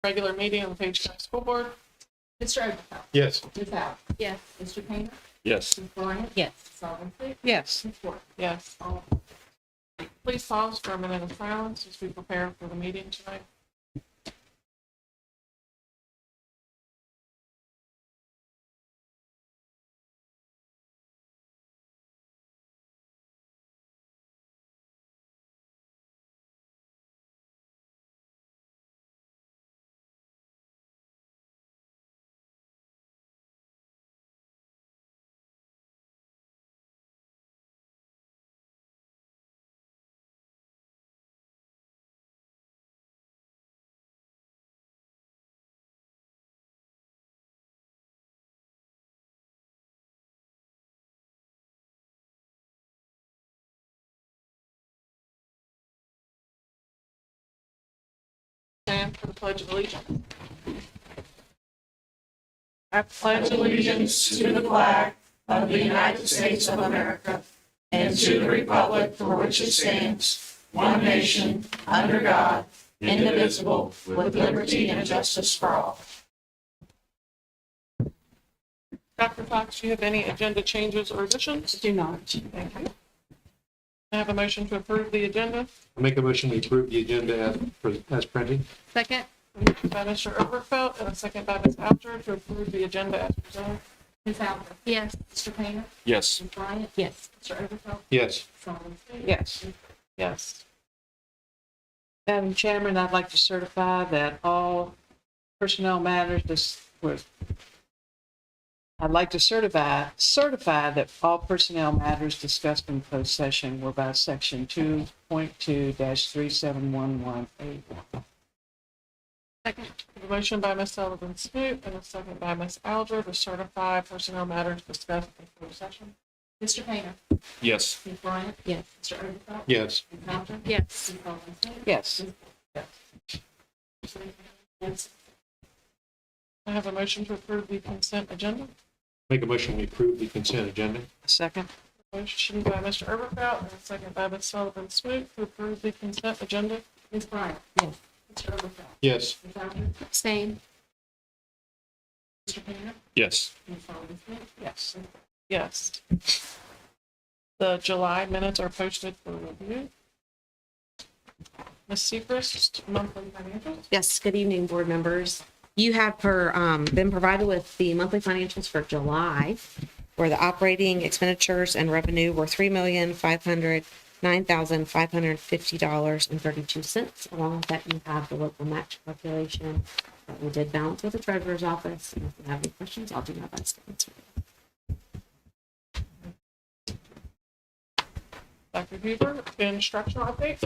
Regular meeting of the Page County School Board. Mr. Overfeld. Yes. Ms. Allen. Yes. Mr. Painter. Yes. Ms. Bryant. Yes. Ms. Robinson. Yes. Ms. Ford. Yes. Please pause for a minute of silence as we prepare for the meeting tonight. Stand for the Pledge of Allegiance. I pledge allegiance to the flag of the United States of America and to the republic for which it stands, one nation, under God, indivisible, with liberty and justice for all. Dr. Fox, do you have any agenda changes or additions? Do not. Thank you. I have a motion to approve the agenda. I make a motion to approve the agenda as printed. Second. Moved by Mr. Overfelt and a second by Ms. Alger to approve the agenda as presented. Ms. Allen. Yes. Mr. Painter. Yes. Ms. Bryant. Yes. Mr. Overfeld. Yes. Ms. Robinson. Yes. Yes. Madam Chairman, I'd like to certify that all personnel matters I'd like to certify that all personnel matters discussed in closed session were by section 2.2-3711A1. Second. A motion by Ms. Sullivan Smoot and a second by Ms. Alger to certify personnel matters discussed in closed session. Mr. Painter. Yes. Ms. Bryant. Yes. Mr. Overfeld. Yes. Ms. Alger. Yes. Ms. Robinson. Yes. Yes. I have a motion to approve the consent agenda. Make a motion to approve the consent agenda. Second. Motion by Mr. Overfelt and a second by Ms. Sullivan Smoot to approve the consent agenda. Ms. Bryant. Yes. Mr. Overfeld. Yes. Ms. Alger. Same. Mr. Painter. Yes. Ms. Robinson. Yes. Yes. The July minutes are posted for review. Ms. Seacrest, monthly financials. Yes, good evening, board members. You have been provided with the monthly financials for July, where the operating expenditures and revenue were $3,509,550.32. Along with that, you have the local match calculation that we did balance with the treasurer's office. And if you have any questions, I'll do my best to answer them. Dr. Huber, instructional update.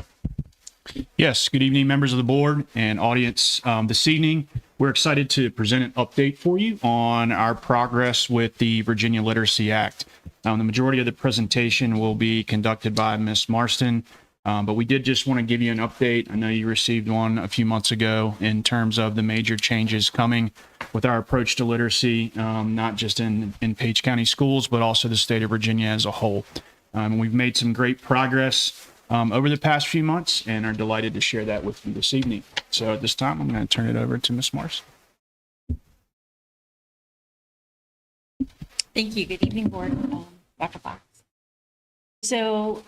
Yes, good evening, members of the board and audience. This evening, we're excited to present an update for you on our progress with the Virginia Literacy Act. The majority of the presentation will be conducted by Ms. Marston, but we did just want to give you an update. I know you received one a few months ago in terms of the major changes coming with our approach to literacy, not just in Page County schools, but also the state of Virginia as a whole. We've made some great progress over the past few months and are delighted to share that with you this evening. So at this time, I'm going to turn it over to Ms. Marston. Thank you. Good evening, board. Dr. Fox. So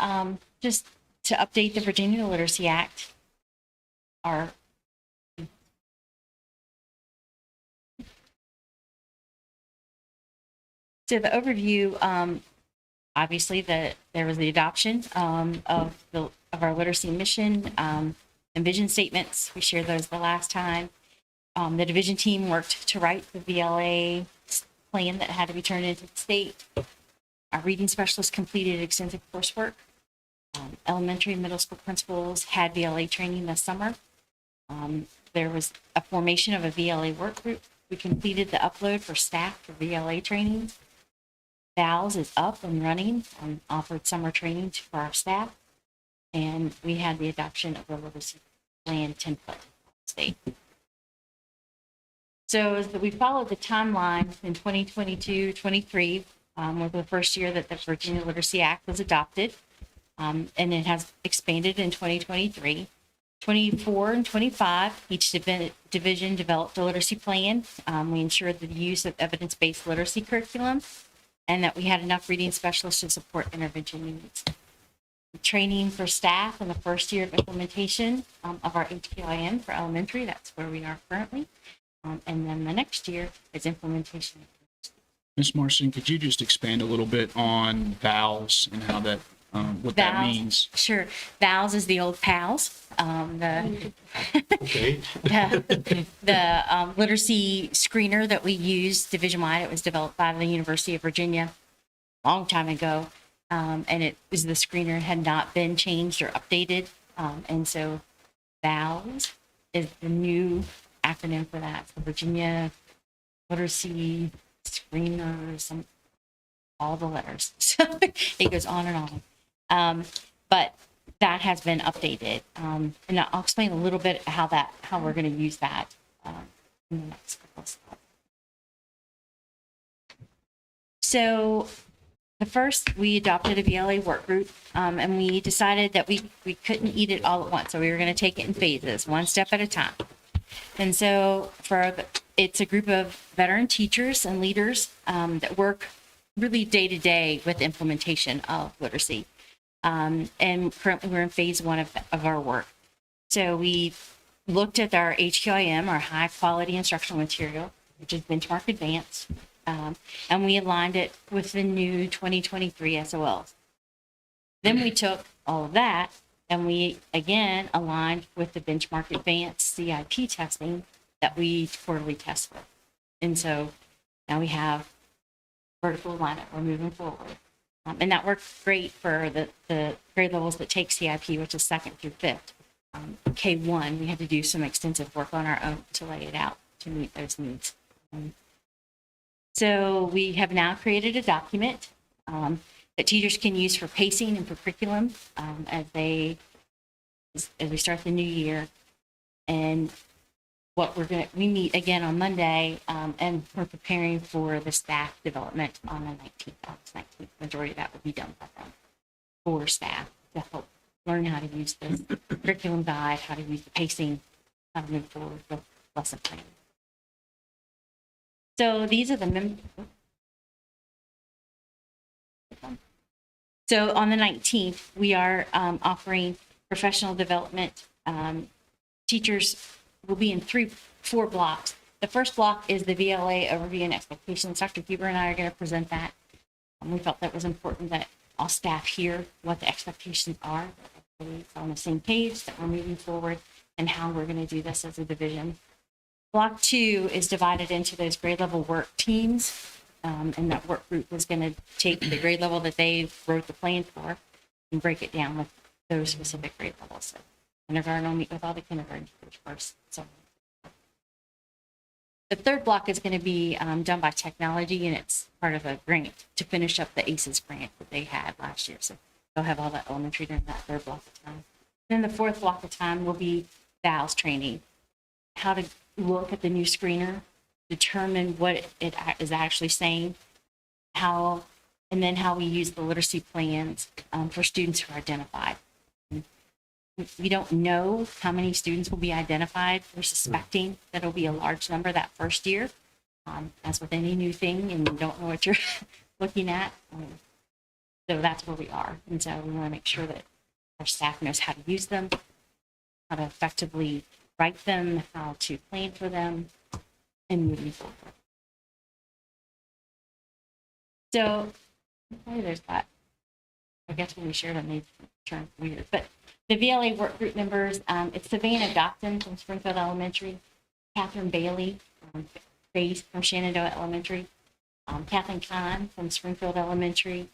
just to update the Virginia Literacy Act, so the overview, obviously there was the adoption of our literacy mission and vision statements. We shared those the last time. The division team worked to write the VLA plan that had to be turned into the state. Our reading specialists completed extensive coursework. Elementary and middle school principals had VLA training this summer. There was a formation of a VLA work group. We completed the upload for staff for VLA training. VALS is up and running and offered summer training for our staff. And we had the adoption of the literacy plan template state. So as we followed the timeline in 2022-23, was the first year that the Virginia Literacy Act was adopted, and it has expanded in 2023. 24 and 25, each division developed a literacy plan. We ensured the use of evidence-based literacy curriculum and that we had enough reading specialists to support intervention needs. Training for staff in the first year of implementation of our HQIM for elementary, that's where we are currently. And then the next year is implementation. Ms. Marson, could you just expand a little bit on VALS and how that, what that VALS. means? Sure. VALS is the old PALS. Okay. The literacy screener that we use division-wide. It was developed by the University of Virginia a long time ago. And it was the screener had not been changed or updated. And so VALS is the new acronym for that. So Virginia Literacy Screener, all the letters. So it goes on and on. But that has been updated. And I'll explain a little bit how we're going to use that in the next couple of slides. So the first, we adopted a VLA work group, and we decided that we couldn't eat it all at once. So we were going to take it in phases, one step at a time. And so it's a group of veteran teachers and leaders that work really day to day with implementation of literacy. And currently we're in phase one of our work. So we looked at our HQIM, our high quality instructional material, which is benchmark advanced, and we aligned it with the new 2023 SOLs. Then we took all of that and we again aligned with the benchmark advanced CIP testing that we quarterly test with. And so now we have vertical alignment. We're moving forward. And that works great for the grade levels that take CIP, which is second through fifth. K1, we had to do some extensive work on our own to lay it out to meet those needs. So we have now created a document that teachers can use for pacing and for curriculum as we start the new year. And we meet again on Monday, and we're preparing for the staff development on the 19th. August 19th. Majority of that will be done by them for staff to help learn how to use the curriculum guide, how to use the pacing, how to move forward with lesson planning. So these are the members. So on the 19th, we are offering professional development. Teachers will be in 4 blocks. The first block is the VLA overview and expectations. Dr. Huber and I are going to present that. We felt that was important that all staff hear what the expectations are, that everybody's on the same page, that we're moving forward, and how we're going to do this as a division. Block 2 is divided into those grade level work teams, and that work group is going to take the grade level that they wrote the plan for and break it down with those specific grade levels. So kindergarten will meet with all the kindergarten teachers first. So the third block is going to be done by technology, and it's part of a grant to finish up the ACES grant that they had last year. So they'll have all that elementary during that third block of time. Then the fourth block of time will be VALS training, how to look at the new screener, determine what it is actually saying, and then how we use the literacy plans for students who are identified. We don't know how many students will be identified. We're suspecting that it'll be a large number that first year, as with any new thing, and you don't know what you're looking at. So that's where we are. And so we want to make sure that our staff knows how to use them, how to effectively write them, how to plan for them, and moving forward. So there's that. I guess when we share them, they turn weird. But the VLA work group members, it's Savannah Docton from Springfield Elementary, Catherine Bailey, based from Shenandoah Elementary, Kathleen Kahn from Springfield Elementary,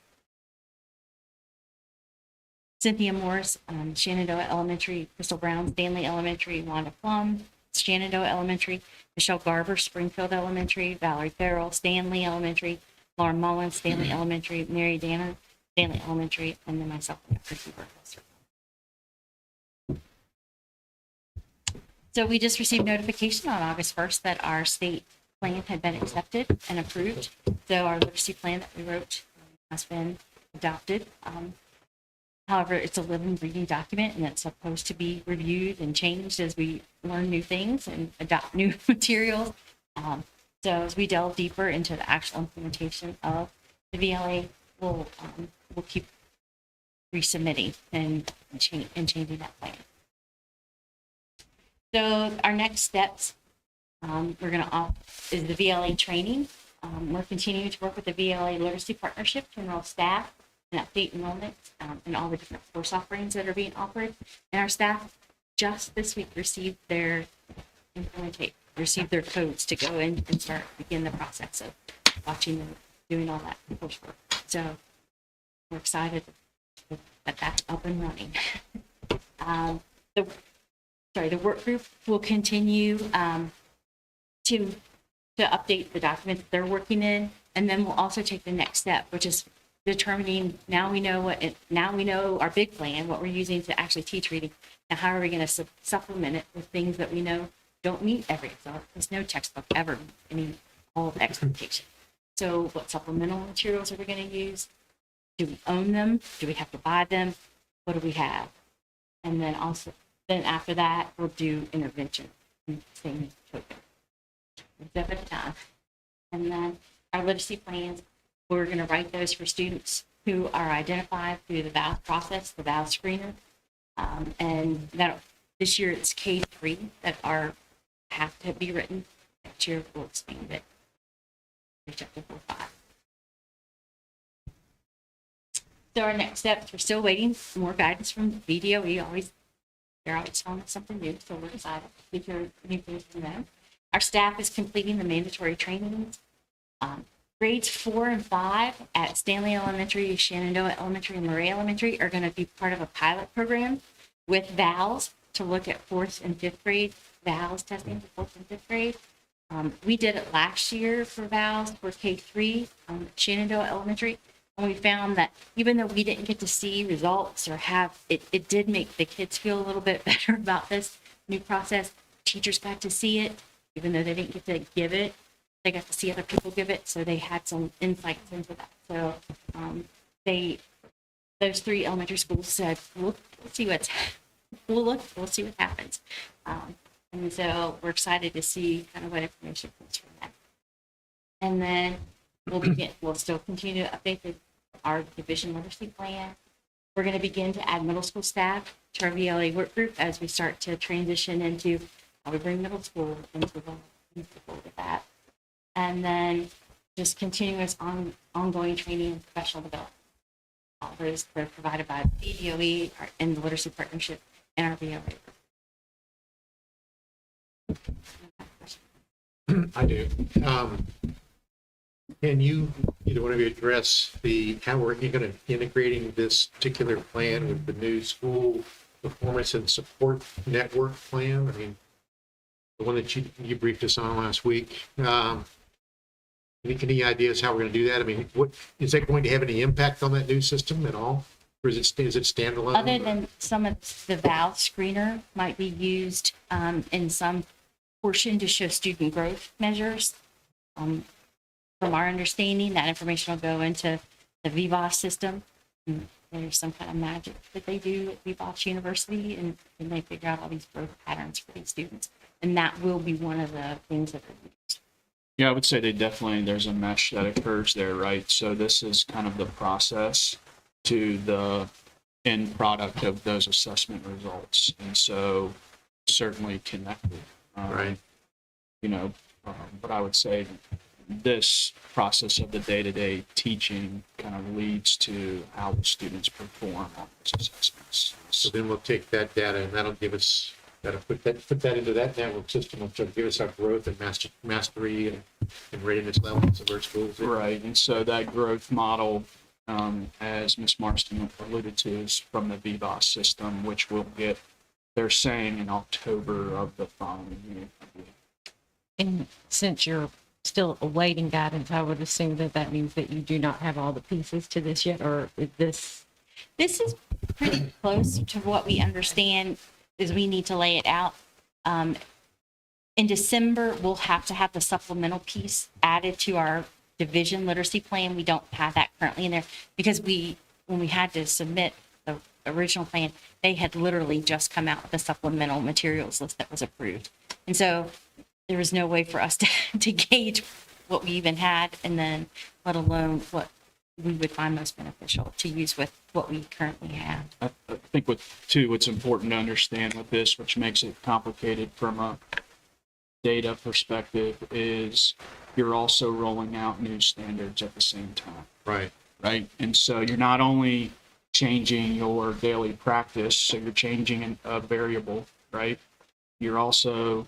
Cynthia Morris, Shenandoah Elementary, Crystal Brown, Stanley Elementary, Wanda Plum, Shenandoah Elementary, Michelle Garber, Springfield Elementary, Valerie Farrell, Stanley Elementary, Lauren Mullins, Stanley Elementary, Mary Danner, Stanley Elementary, and then myself, Dr. Huber. So we just received notification on August 1st that our state plan had been accepted and approved. So our literacy plan that we wrote has been adopted. However, it's a living, breathing document, and it's supposed to be reviewed and changed as we learn new things and adopt new materials. So as we delve deeper into the actual implementation of the VLA, we'll keep resubmitting and changing that plan. So our next steps, is the VLA training. We're continuing to work with the VLA Literacy Partnership to enroll staff and update enrollment in all the different course offerings that are being offered. And our staff just this week received their codes to go in and begin the process of watching and doing all that coursework. So we're excited that that's up and running. The work group will continue to update the document that they're working in, and then we'll also take the next step, which is determining, now we know our big plan, what we're using to actually teach reading. Now, how are we going to supplement it with things that we know don't meet every exam? There's no textbook ever meeting all of the expectations. So what supplemental materials are we going to use? Do we own them? Do we have to buy them? What do we have? And then after that, we'll do intervention in the same token. One step at a time. And then our literacy plans, we're going to write those for students who are identified through the VALS process, the VALS screener. And this year it's K3 that have to be written. Next year we'll expand it. Reach up to 4-5. So our next steps, we're still waiting for more guidance from VDOE. They're always telling us something new, so we're excited to hear new things from them. Our staff is completing the mandatory trainings. Grades 4 and 5 at Stanley Elementary, Shenandoah Elementary, and Murray Elementary are going to be part of a pilot program with VALS to look at 4th and 5th grade VALS testing for 4th and 5th grade. We did it last year for VALS for K3 at Shenandoah Elementary, and we found that even though we didn't get to see results or it did make the kids feel a little bit better about this new process. Teachers got to see it, even though they didn't get to give it. They got to see other people give it, so they had some insights into that. So those 3 elementary schools said, we'll see what happens. And so we're excited to see kind of what information comes from that. And then we'll still continue to update our division literacy plan. We're going to begin to add middle school staff to our VLA work group as we start to transition into how we bring middle school into the with that. And then just continuous ongoing training and professional development. All those are provided by VDOE and the Literacy Partnership and our VLA. I do. Can either one of you address how we're going to integrating this particular plan with the new school performance and support network plan? I mean, the one that you briefed us on last week. Any ideas how we're going to do that? I mean, what is that going to have any impact on that new system at all, or is it standalone? Other than some of the VALS screener might be used in some portion to show student growth measures. From our understanding, that information will go into the VBOS system. And there's some kind of magic that they do at VBOS University, and they figure out all these growth patterns for these students. And that will be one of the things that are used. Yeah, I would say there's a mesh that occurs there, right? So this is kind of the process to the end product of those assessment results. And so certainly connected. Right. But I would say this process of the day-to-day teaching kind of leads to how the students perform on those assessments. So then we'll take that data and that'll give us, put that into that network system, which will give us our growth and mastery and readiness levels of our schools. Right, and so that growth model, as Ms. Marston alluded to, is from the VBOS system, which we'll get, they're saying, in October of the following year. And since you're still awaiting guidance, I would assume that means that you do not have all the pieces to this yet, or is this? This is pretty close to what we understand is we need to lay it out. In December, we'll have to have the supplemental piece added to our division literacy plan. We don't have that currently in there because when we had to submit the original plan, they had literally just come out with a supplemental materials list that was approved. And so there was no way for us to gauge what we even had, and then let alone what we would find most beneficial to use with what we currently have. I think what's important to understand with this, which makes it complicated from a data perspective, is you're also rolling out new standards at the same time, Right. right? And so you're not only changing your daily practice, so you're changing a variable, right? You're also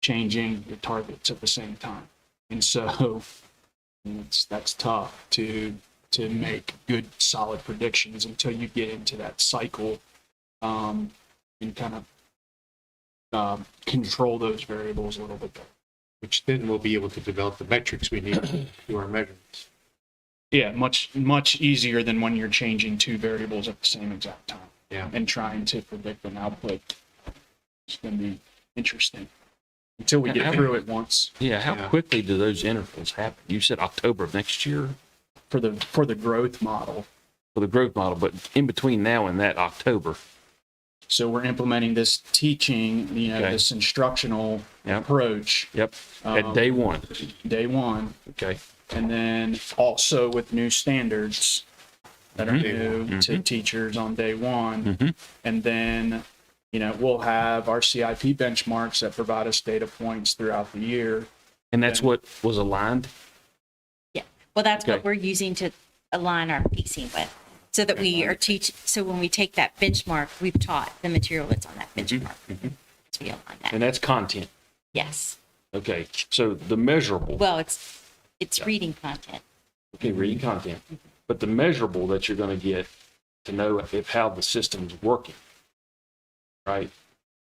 changing your targets at the same time. And so that's tough to make good, solid predictions until you get into that cycle, and kind of control those variables a little bit better. Which then we'll be able to develop the metrics we need to do our measurements. Yeah, much easier than when you're changing two variables at the same exact time. Yeah. And trying to predict an output. It's going to be interesting until we get through it once. Yeah, how Yeah. quickly do those intervals happen? You said October of next year For the growth model. for the growth model, but in between now and that October, So we're implementing this teaching, Okay. this instructional Yep. approach, yep, at day one. day one, Okay, and then also with new standards that are Mhm. new to teachers on day one. Mhm. And then, we'll have our CIP benchmarks that provide us data points throughout the year. and that's what was aligned? Yeah. Well, that's what Okay. we're using to align our pacing with, so that we are so when we take that benchmark, we've taught the material that's on that benchmark. So we align that. And that's content. Yes. Okay, so the measurable, Well, it's reading content. okay, reading content, but the measurable that you're going to get to know if how the system's working, right?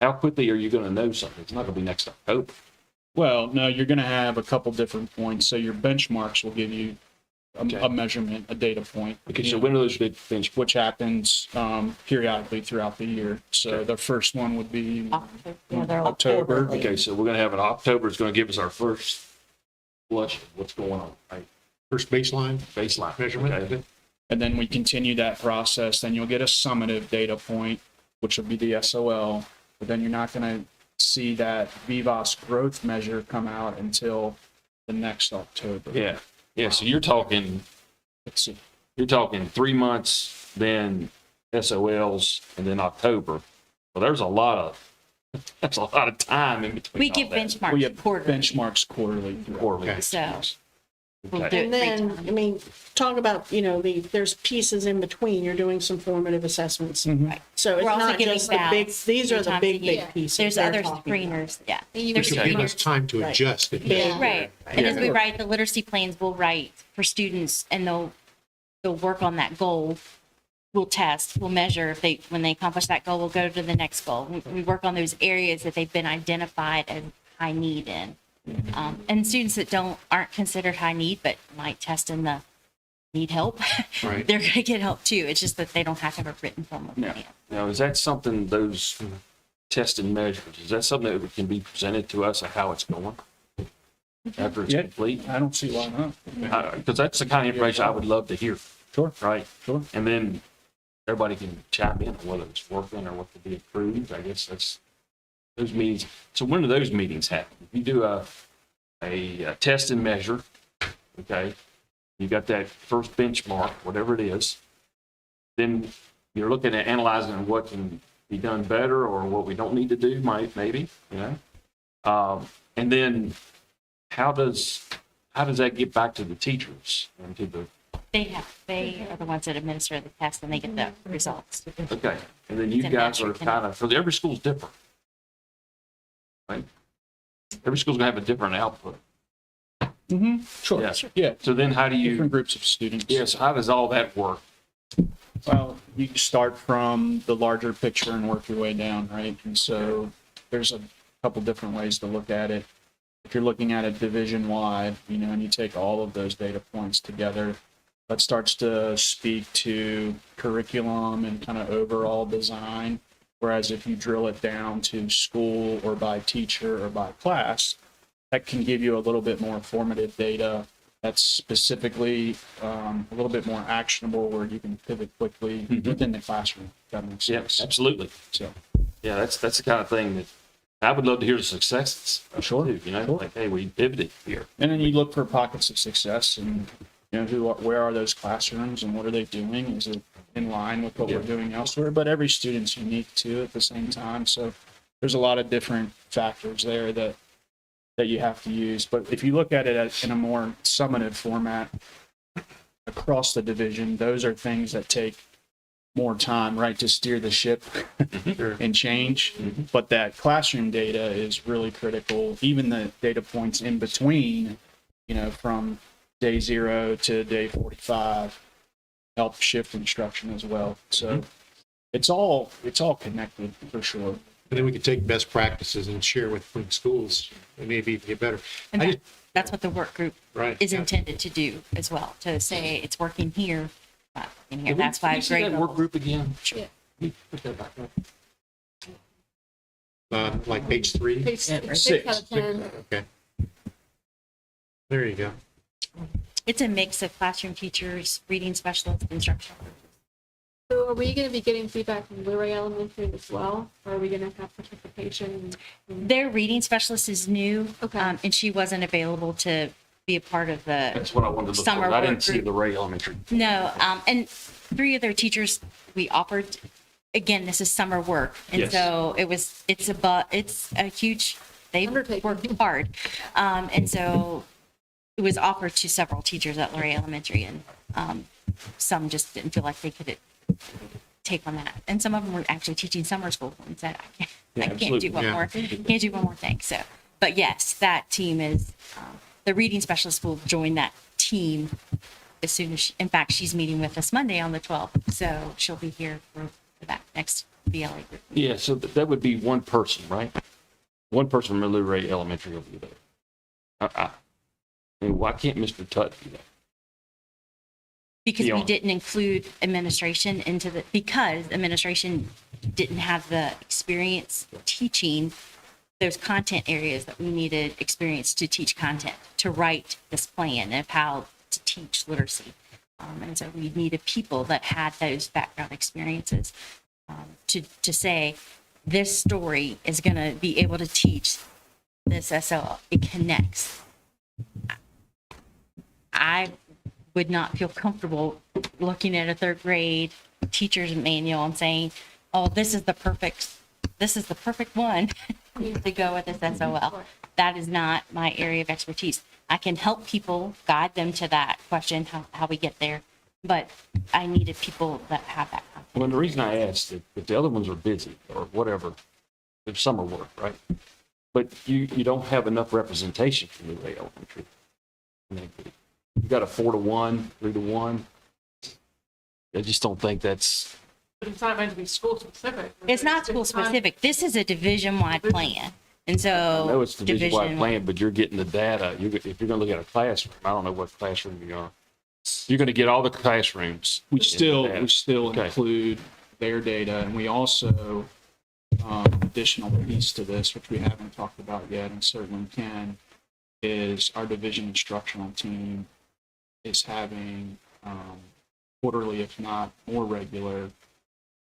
How quickly are you going to know something? It's not going to be next October. Well, no, you're going to have a couple different points. So your benchmarks will give you Okay. a measurement, a data point. Okay, so when are those big bench? Which happens periodically throughout the year. So Okay. the first one would be Yeah, they're all October. quarterly. Okay, so we're going to have an October is going to give us our first blush of what's going on, right? First baseline Baseline measurement. Okay. And then we continue that process. Then you'll get a summative data point, which will be the SOL. But then you're not going to see that VIVAS growth measure come out until the next October. Yeah, yeah. So you're talking Let's see. 3 months, then SOLs, and then October. Well, that's a lot of time in between. We all give that. We benchmarks have quarterly. benchmarks quarterly. throughout. Quarterly. Okay. So we'll Okay. do it And 3 then, times. I mean, talk about, there's pieces in between. You're doing some formative assessments. Right. So it's We're also not giving just the big, vals these are the 3 times a big year. pieces. There's they're other talking about. screeners, yeah. Which There's will give screeners. us time to Right. adjust if Big. Right. And as we Yeah. write the literacy plans, we'll write for students, and they'll work on that goal. We'll test, we'll measure when they accomplish that goal, we'll go to the next goal. We work on those areas that they've been identified as high need in. And students that aren't considered high need, but might test in the need help, Right. they're going to get help too. It's just that they don't have to have a written formal Yeah. plan. Now, is that something, those tested measures, is that something that can be presented to us of how it's going after it's Yeah. complete? I don't see why not. Because that's the kind of information I would love to hear. Sure. Right? Sure. And then everybody can chime in on whether it's working or what could be improved. I guess that's those meetings. So when do those meetings happen? If you do a test and measure, okay, you got that first benchmark, whatever it is, then you're looking at analyzing what can be done better or what we don't need to do, maybe, and then how does that get back to the teachers and to the They are the ones that administer the test, and they get the results. Okay, and then you It's a guys are metric. kind of, because every school's different. Right? Every school's gonna have a different output. Sure. Yeah. Yeah. So then how do Different you, groups of students. yes, how does all that work? Well, you start from the larger picture and work your way down, right? And so there's a couple different ways to look at it. If you're looking at it division wide, and you take all of those data points together, that starts to speak to curriculum and kind of overall design. Whereas if you drill it down to school or by teacher or by class, that can give you a little bit more formative data that's specifically a little bit more actionable, where you can pivot quickly within the classroom. that makes Yeah, sense. absolutely. So, Yeah, that's the kind of thing that I would love to hear the successes. Sure, Too, you know, sure. like, hey, we pivoted here. and then you look for pockets of success and, where are those classrooms and what are they doing? Is it in line with what we're Yeah. doing elsewhere? But every student's unique too at the same time. So there's a lot of different factors there that you have to use. But if you look at it in a more summative format across the division, those are things that take more time, right, to steer the ship and change. But that classroom data is really critical. Even the data points in between, from day 0 to day 45 help shift instruction as well. So it's all connected for sure. And then we could take best practices and share with schools and maybe even get better. And I that, just- that's what the work group Right. is yeah. intended to do as well, to say it's working here, not in here. Can we- That's can why we see grade that work levels. group again. Yeah. Put that back up. Like page 3? Page Six. 6 out of 10. Okay. There you go. It's a mix of classroom teachers, reading specialists, instructional. So are we going to be getting feedback from Luray Elementary as well? Or are we going to have participation? Their reading specialist is new, Okay. and she wasn't available to be a part of the That's what I wanted to look Summer for. I work didn't see group. the Ray Elementary. No, and 3 of their teachers we offered. Again, this is summer work, and Yes. so it's a huge. They Undertaking. worked hard, and so it was offered to several teachers at Luray Elementary, and some just didn't feel like they could take on that, and some of them were actually teaching summer school and said, Yeah, I can't absolutely. do one Yeah. more, can't do one more thing. So, but yes, that team is the reading specialist will join that team as soon as in fact, she's meeting with us Monday on the 12th. So she'll be here for that next VLA group. Yeah, so that would be one person, right? One person from Ray Elementary will be there. I mean, why can't Mr. Tutt do that? Because we Beyond. didn't include administration because administration didn't have the experience teaching those content areas that we needed experience to teach content, to write this plan of how to teach literacy. And so we needed people that had those background experiences to say, this story is going to be able to teach this SL. It connects. I would not feel comfortable looking at a 3rd grade teacher's manual and saying, oh, this is the perfect one to go with this SOL. That is not my area of expertise. I can help people, guide them to that question, how we get there. But I needed people that have that. Well, the reason I asked if the other ones are busy or whatever, it's summer work, right? But you don't have enough representation from the Ray Elementary. You got a 4-to-1, 3-to-1. I just don't think that's, But it's not meant to be school specific. It's not school specific. This is a division-wide plan. And I so. know it's division-wide plan, but you're getting the data. If you're going to look at a classroom, I don't know what classroom you are. You're going to get all the classrooms. We still Yeah. Okay. include their data, and we also additional piece to this, which we haven't talked about yet, and certainly can, is our division instructional team is having quarterly, if not more regular,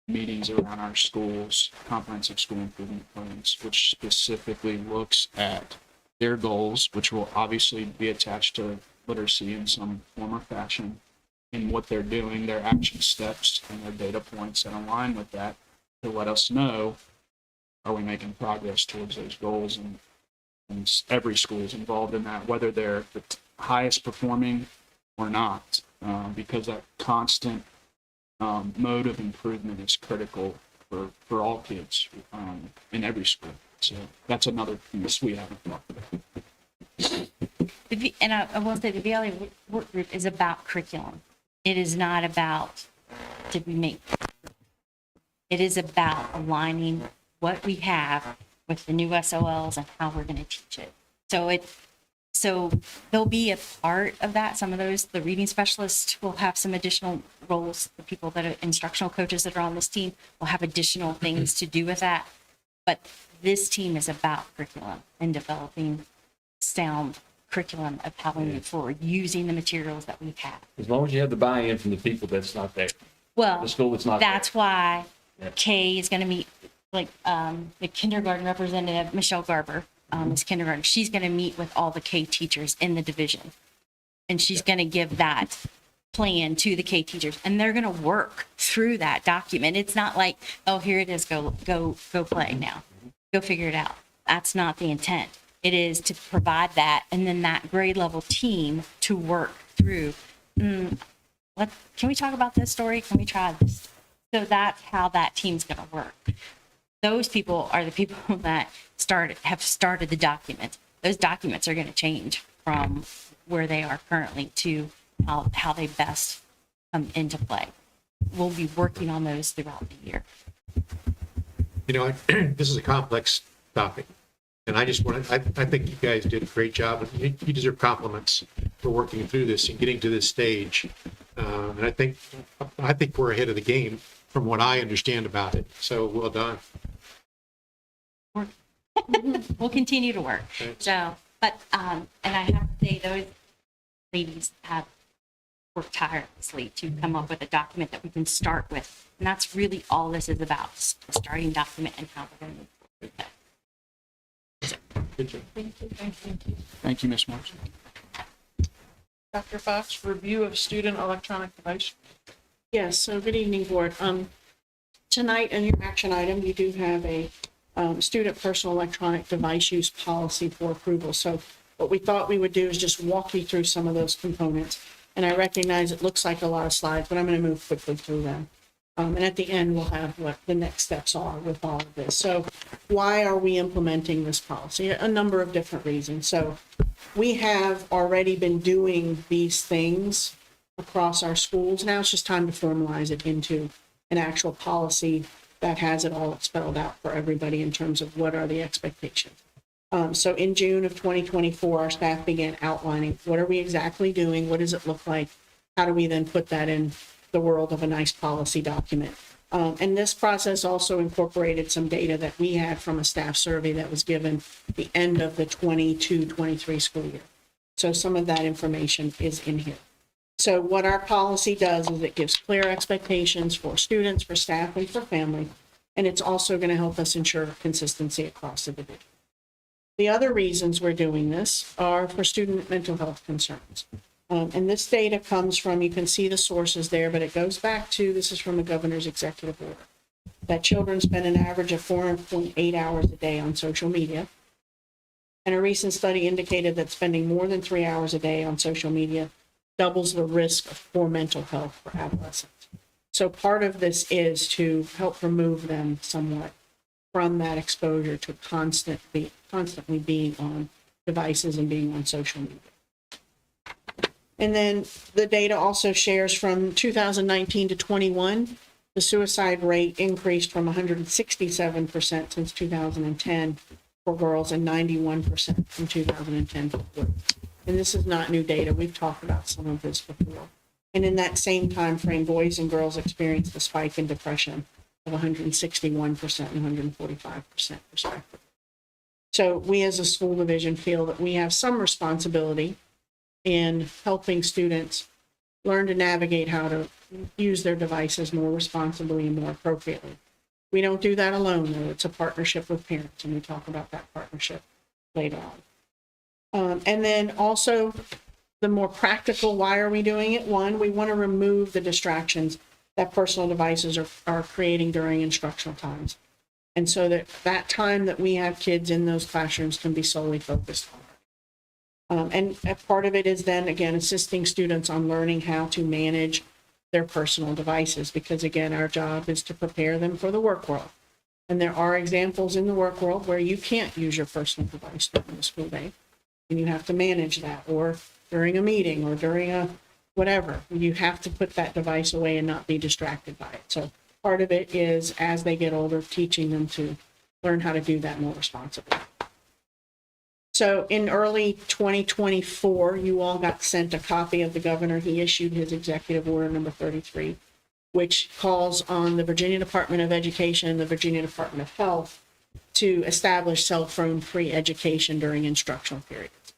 meetings around our schools, comprehensive school improvement plans, which specifically looks at their goals, which will obviously be attached to literacy in some form or fashion, and what they're doing, their action steps and their data points that align with that to let us know, are we making progress towards those goals? And every school is involved in that, whether they're the highest performing or not, because that constant mode of improvement is critical for all kids in every school. So that's another piece we haven't talked about. And I will say the VLA work group is about curriculum. It is not about, it is about aligning what we have with the new SOLs and how we're going to teach it. So there'll be a part of that. Some of those, the reading specialists will have some additional roles. The people that are instructional coaches that are on this team will have additional things to do with that. But this team is about curriculum and developing sound curriculum of how we move forward, using the materials that we have. as long as you have the buy-in from the people that's not there, Well, the school that's not there. that's why Kay is going to meet, like, the kindergarten representative, Michelle Garber, is kindergarten. She's going to meet with all the K teachers in the division. And she's going to give that plan to the K teachers, and they're going to work through that document. It's not like, oh, here it is, go play now. Go figure it out. That's not the intent. It is to provide that, and then that grade level team to work through, can we talk about this story? Can we try this? So that's how that team's going to work. Those people are the people that have started the document. Those documents are going to change from where they are currently to how they best come into play. We'll be working on those throughout the year. You know, this is a complex topic, and I just want to, I think you guys did a great job, and you deserve compliments for working through this and getting to this stage. And I think we're ahead of the game from what I understand about it. So well done. We'll continue to work. Thanks. So, but, and I have to say, those ladies have worked tirelessly to come up with a document that we can start with. And that's really all this is about, a starting document and how we're going to move forward with that. Good job. Thank you, Ms. Marks. Dr. Fox, review of student electronic device. Yes, so good evening, board. Tonight in your action item, you do have a student personal electronic device use policy for approval. So what we thought we would do is just walk you through some of those components. And I recognize it looks like a lot of slides, but I'm going to move quickly through them. And at the end, we'll have what the next steps are with all of this. So why are we implementing this policy? A number of different reasons. So we have already been doing these things across our schools. Now it's just time to formalize it into an actual policy that has it all spelled out for everybody in terms of what are the expectations. So in June of 2024, our staff began outlining what are we exactly doing? What does it look like? How do we then put that in the world of a nice policy document? And this process also incorporated some data that we had from a staff survey that was given at the end of the 22-23 school year. So some of that information is in here. So what our policy does is it gives clear expectations for students, for staff, and for family. And it's also going to help us ensure consistency across the division. The other reasons we're doing this are for student mental health concerns. And this data comes from, you can see the sources there, but it goes back to, this is from the governor's executive order, that children spend an average of 4.8 hours a day on social media. And a recent study indicated that spending more than 3 hours a day on social media doubles the risk of poor mental health for adolescents. So part of this is to help remove them somewhat from that exposure to constantly being on devices and being on social media. And then the data also shares from 2019 to 21, the suicide rate increased from 167% since 2010 for girls and 91% from 2010 to 40. And this is not new data. We've talked about some of this before. And in that same time frame, boys and girls experienced a spike in depression of 161% and 145% respectively. So we as a school division feel that we have some responsibility in helping students learn to navigate how to use their devices more responsibly and more appropriately. We don't do that alone, though. It's a partnership with parents, and we talk about that partnership later on. And then also the more practical, why are we doing it? One, we want to remove the distractions that personal devices are creating during instructional times. And so that time that we have kids in those classrooms can be solely focused on. And a part of it is then, again, assisting students on learning how to manage their personal devices, because again, our job is to prepare them for the work world. And there are examples in the work world where you can't use your personal device during the school day, and you have to manage that, or during a meeting, or during a whatever, you have to put that device away and not be distracted by it. So part of it is, as they get older, teaching them to learn how to do that more responsibly. So in early 2024, you all got sent a copy of the governor. He issued his executive order number 33, which calls on the Virginia Department of Education and the Virginia Department of Health to establish cell phone-free education during instructional periods.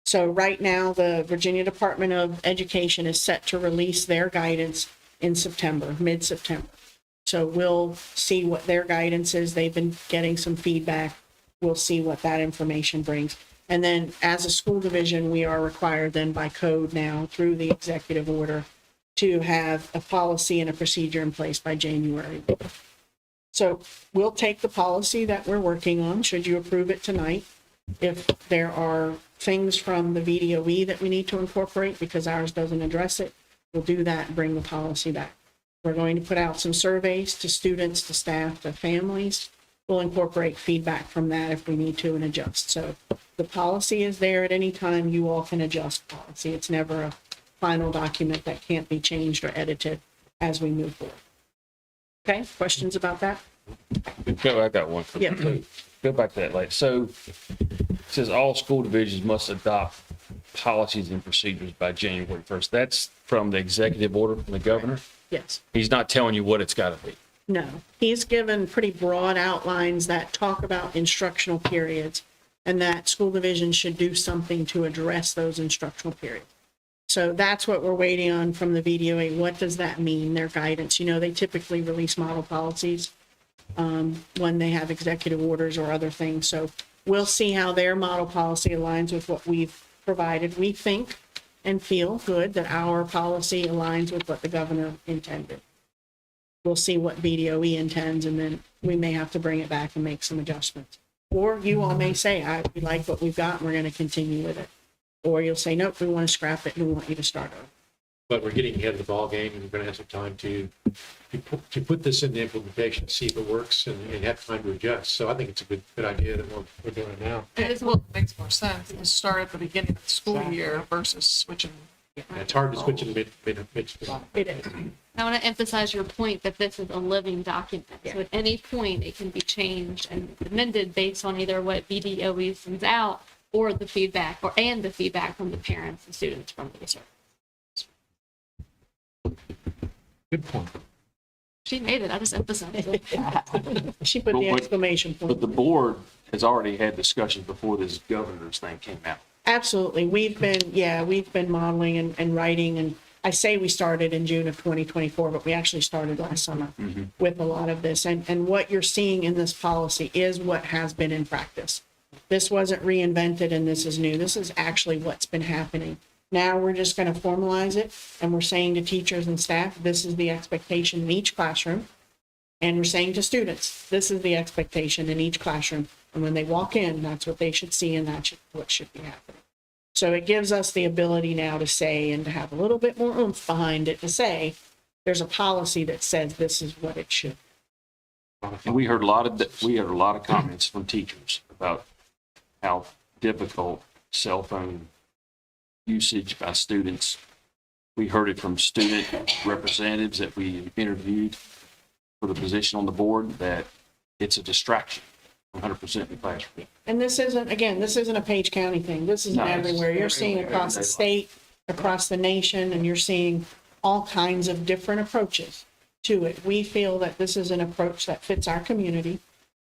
So right now, the Virginia Department of Education is set to release their guidance in September, mid-September. So we'll see what their guidance is. They've been getting some feedback. We'll see what that information brings. And then as a school division, we are required then by code now through the executive order to have a policy and a procedure in place by January. So we'll take the policy that we're working on, should you approve it tonight. If there are things from the VDOE that we need to incorporate because ours doesn't address it, we'll do that and bring the policy back. We're going to put out some surveys to students, to staff, to families. We'll incorporate feedback from that if we need to and adjust. So the policy is there at any time. You all can adjust policy. It's never a final document that can't be changed or edited as we move forward. Okay, questions about that? Go, I got one. Yeah. Go back to that, like, so it says all school divisions must adopt policies and procedures by January 1st. That's from the executive order from the governor. Yes. He's not telling you what it's got to be. No, he's given pretty broad outlines that talk about instructional periods and that school divisions should do something to address those instructional periods. So that's what we're waiting on from the VDOA. What does that mean, their guidance? You know, they typically release model policies when they have executive orders or other things. So we'll see how their model policy aligns with what we've provided. We think and feel good that our policy aligns with what the governor intended. We'll see what VDOE intends, and then we may have to bring it back and make some adjustments. Or you all may say, we like what we've got and we're going to continue with it. Or you'll say, nope, we want to scrap it and we want you to start over. But we're getting ahead of the ballgame, and we're going to have some time to put this into implementation, see if it works, and have time to adjust. So I think it's a good idea that we're doing it now. It is what makes more sense to start at the beginning of the school year versus switching. And it's hard to switch in mid-school. It is. I want to emphasize your point that this is a living document. So at any point, it can be changed and amended based on either what VDOE sends out or the feedback, and the feedback from the parents and students from the research. Good point. She made it. I just emphasized it. She put the But- exclamation But point. the board has already had discussions before this governor's thing came out. Absolutely. We've been modeling and writing, and I say we started in June of 2024, but we actually started last summer with a lot of this. And what you're seeing in this policy is what has been in practice. This wasn't reinvented and this is new. This is actually what's been happening. Now we're just going to formalize it, and we're saying to teachers and staff, this is the expectation in each classroom. And we're saying to students, this is the expectation in each classroom. And when they walk in, that's what they should see, and that's what should be happening. So it gives us the ability now to say, and to have a little bit more oomph behind it, to say, there's a policy that says this is what it should. And we heard a lot of comments from teachers about how difficult cell phone usage by students. We heard it from student representatives that we interviewed for the position on the board, that it's a distraction 100% in the classroom. And this isn't a Page County thing. This is No, it's everywhere. You're seeing across the state, across the nation, and you're seeing all kinds of different approaches to it. We feel that this is an approach that fits our community.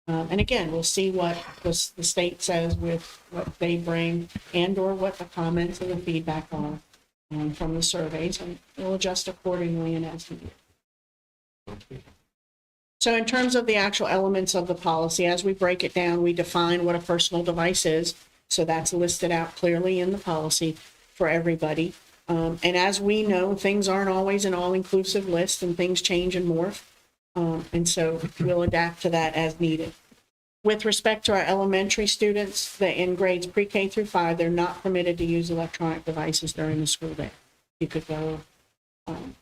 And again, we'll see what the state says with what they bring and or what the comments and the feedback are from the surveys, and we'll adjust accordingly and as needed. So in terms of the actual elements of the policy, as we break it down, we define what a personal device is. So that's listed out clearly in the policy for everybody. And as we know, things aren't always an all-inclusive list, and things change and morph. And so we'll adapt to that as needed. With respect to our elementary students, in grades pre-K through 5, they're not permitted to use electronic devices during the school day. You could go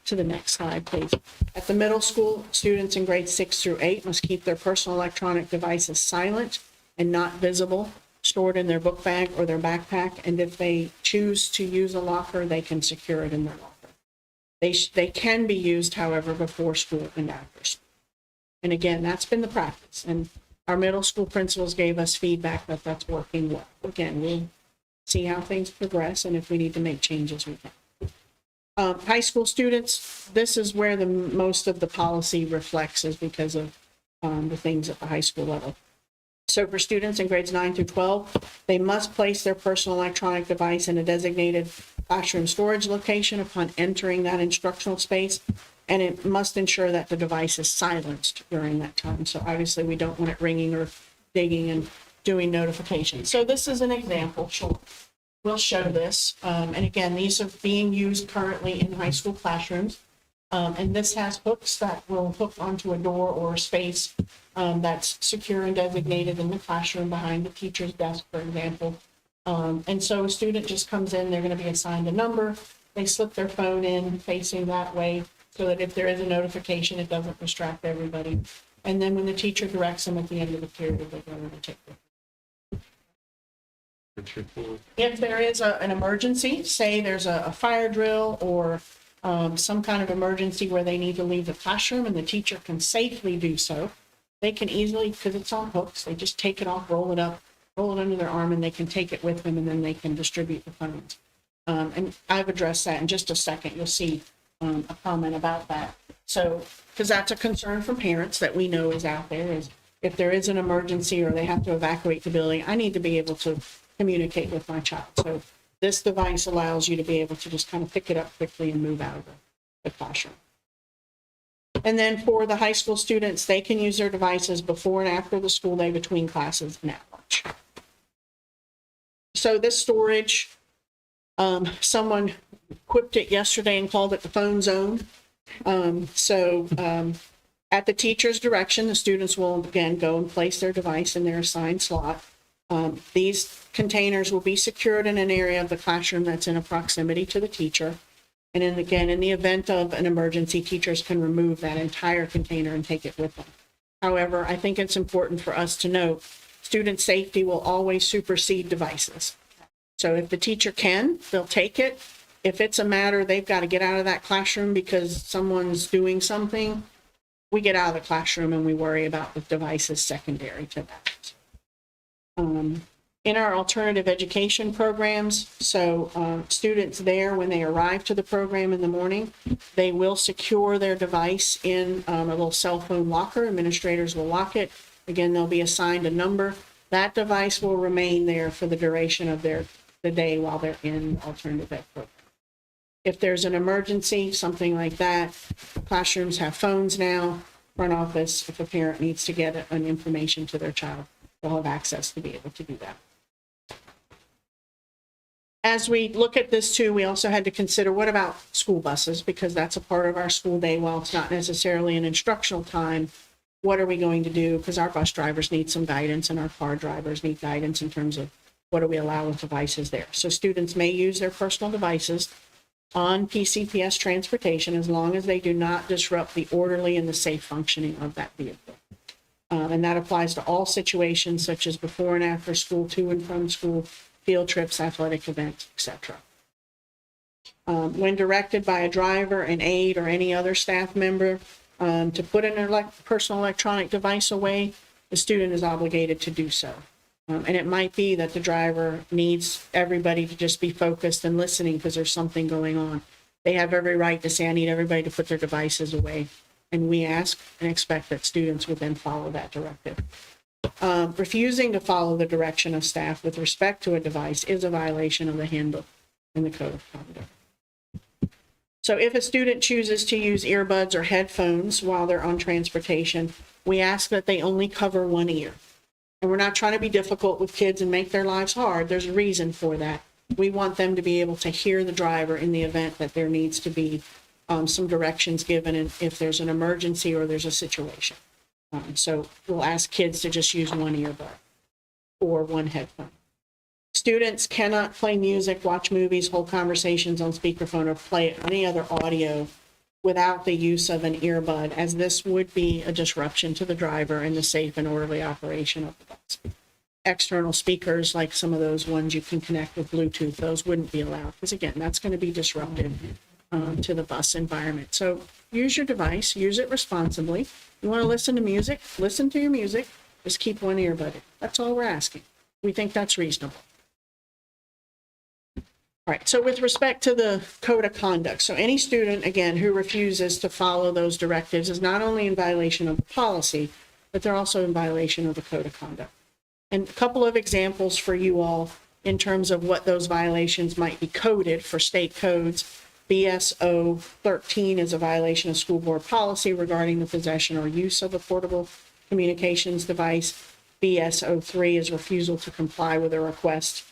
to the next slide, please. At the middle school, students in grades 6 through 8 must keep their personal electronic devices silent and not visible, stored in their book bag or their backpack. And if they choose to use a locker, they can secure it in their locker. They can be used, however, before school and after school. And again, that's been the practice. And our middle school principals gave us feedback that that's working well. Again, we'll see how things progress, and if we need to make changes, we can. High school students, this is where the most of the policy reflects, is because of the things at the high school level. So for students in grades 9 through 12, they must place their personal electronic device in a designated classroom storage location upon entering that instructional space. and it must ensure that the device is silenced during that time. So obviously we don't want it ringing or dinging and doing notifications. So this is an example. We'll show this. And again, these are being used currently in high school classrooms. And this has hooks that will hook onto a door or a space that's secure and designated in the classroom behind the teacher's desk, for example. And so a student just comes in, they're going to be assigned a number. They slip their phone in facing that way so that if there is a notification, it doesn't distract everybody. And then when the teacher directs them at the end of the period, they're going to take it. If there is an emergency, say there's a fire drill or some kind of emergency where they need to leave the classroom and the teacher can safely do so, they can easily, because it's on hooks, they just take it off, roll it up, roll it under their arm, and they can take it with them, and then they can distribute the phones. And I've addressed that in just a second. You'll see a comment about that. So, because that's a concern from parents that we know is out there, is if there is an emergency or they have to evacuate the building, I need to be able to communicate with my child. So this device allows you to be able to just kind of pick it up quickly and move out of the classroom. And then for the high school students, they can use their devices before and after the school day, between classes, and at lunch. So this storage, someone quipped it yesterday and called it the phone zone. At the teacher's direction, the students will again go and place their device in their assigned slot. These containers will be secured in an area of the classroom that's in a proximity to the teacher. And then again, in the event of an emergency, teachers can remove that entire container and take it with them. However, I think it's important for us to note, student safety will always supersede devices. So if the teacher can, they'll take it. If it's a matter they've got to get out of that classroom because someone's doing something, we get out of the classroom and we worry about the devices secondary to that. In our alternative education programs, so students there, when they arrive to the program in the morning, they will secure their device in a little cell phone locker. Administrators will lock it. Again, they'll be assigned a number. That device will remain there for the duration of the day while they're in alternative ed program. If there's an emergency, something like that, classrooms have phones now. Front office, if a parent needs to get an information to their child, they'll have access to be able to do that. As we look at this too, we also had to consider, what about school buses? Because that's a part of our school day. While it's not necessarily an instructional time, what are we going to do? Because our bus drivers need some guidance and our car drivers need guidance in terms of what do we allow with devices there. So students may use their personal devices on PCPS transportation as long as they do not disrupt the orderly and the safe functioning of that vehicle. And that applies to all situations such as before and after school, to and from school, field trips, athletic events, etc. When directed by a driver, an aide, or any other staff member to put an personal electronic device away, the student is obligated to do so. And it might be that the driver needs everybody to just be focused and listening because there's something going on. They have every right to say, I need everybody to put their devices away. And we ask and expect that students would then follow that directive. Refusing to follow the direction of staff with respect to a device is a violation of the handbook and the code of conduct. So if a student chooses to use earbuds or headphones while they're on transportation, we ask that they only cover one ear. And we're not trying to be difficult with kids and make their lives hard. There's a reason for that. We want them to be able to hear the driver in the event that there needs to be some directions given if there's an emergency or there's a situation. So we'll ask kids to just use one earbud or one headphone. Students cannot play music, watch movies, hold conversations on speakerphone, or play any other audio without the use of an earbud, as this would be a disruption to the driver and the safe and orderly operation of the bus. External speakers, like some of those ones you can connect with Bluetooth, those wouldn't be allowed, because again, that's going to be disruptive to the bus environment. So use your device, use it responsibly. You want to listen to music, listen to your music, just keep one earbud in. That's all we're asking. We think that's reasonable. All right, so with respect to the code of conduct, so any student, again, who refuses to follow those directives is not only in violation of the policy, but they're also in violation of the code of conduct. And a couple of examples for you all in terms of what those violations might be coded for state codes. BSO 13 is a violation of school board policy regarding the possession or use of a portable communications device. BSO 3 is refusal to comply with a request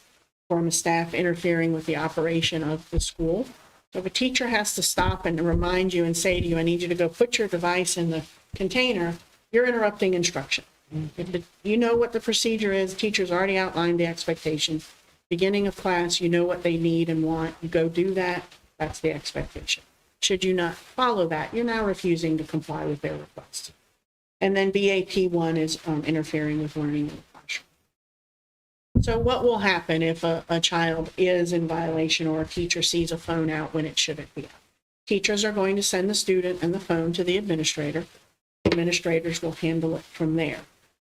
from a staff interfering with the operation of the school. So if a teacher has to stop and remind you and say to you, I need you to go put your device in the container, you're interrupting instruction. You know what the procedure is. Teachers already outlined the expectations. Beginning of class, you know what they need and want. You go do that. That's the expectation. Should you not follow that, you're now refusing to comply with their request. And then BAP1 is interfering with learning in the classroom. So what will happen if a child is in violation or a teacher sees a phone out when it shouldn't be out? Teachers are going to send the student and the phone to the administrator. Administrators will handle it from there.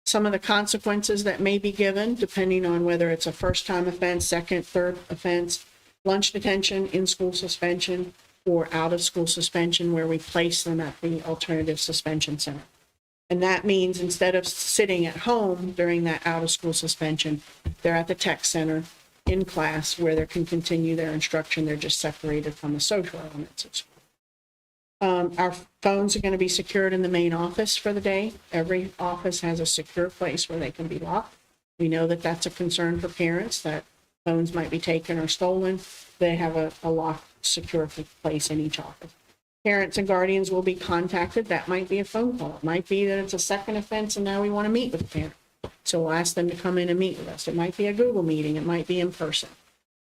Some of the consequences that may be given, depending on whether it's a first-time offense, second, third offense, lunch detention, in-school suspension, or out-of-school suspension, where we place them at the alternative suspension center. And that means instead of sitting at home during that out-of-school suspension, they're at the tech center in class where they can continue their instruction. They're just separated from the social elements of school. Our phones are going to be secured in the main office for the day. Every office has a secure place where they can be locked. We know that that's a concern for parents, that phones might be taken or stolen. They have a locked, secure place in each office. Parents and guardians will be contacted. That might be a phone call. It might be that it's a second offense and now we want to meet with the parent. So we'll ask them to come in and meet with us. It might be a Google meeting. It might be in person.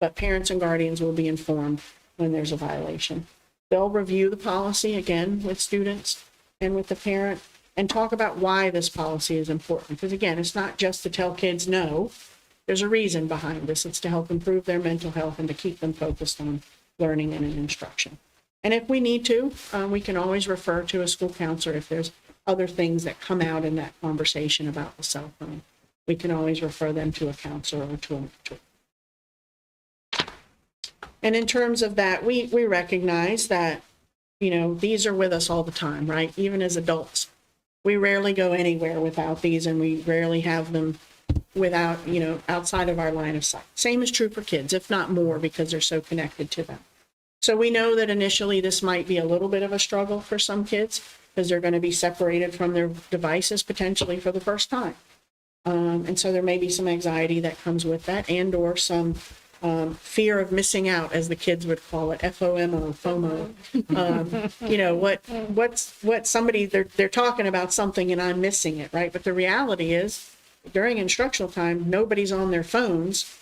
But parents and guardians will be informed when there's a violation. They'll review the policy again with students and with the parent and talk about why this policy is important. Because again, it's not just to tell kids no. There's a reason behind this. It's to help improve their mental health and to keep them focused on learning and instruction. And if we need to, we can always refer to a school counselor if there's other things that come out in that conversation about the cell phone. We can always refer them to a counselor or to a mentor. And in terms of that, we recognize that, these are with us all the time, right? Even as adults, we rarely go anywhere without these, and we rarely have them without, outside of our line of sight. Same is true for kids, if not more, because they're so connected to them. So we know that initially this might be a little bit of a struggle for some kids because they're going to be separated from their devices potentially for the first time. And so there may be some anxiety that comes with that, and or some fear of missing out, as the kids would call it, FOMO. What somebody, they're talking about something and I'm missing it, right? But the reality is during instructional time, nobody's on their phones.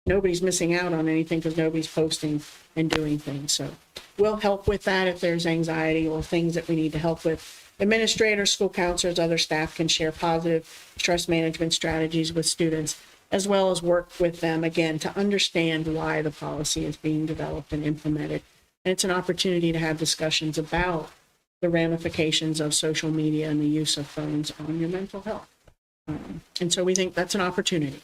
Nobody's missing out on anything because nobody's posting and doing things. So we'll help with that if there's anxiety or things that we need to help with. Administrators, school counselors, other staff can share positive stress management strategies with students, as well as work with them, again, to understand why the policy is being developed and implemented. And it's an opportunity to have discussions about the ramifications of social media and the use of phones on your mental health. And so we think that's an opportunity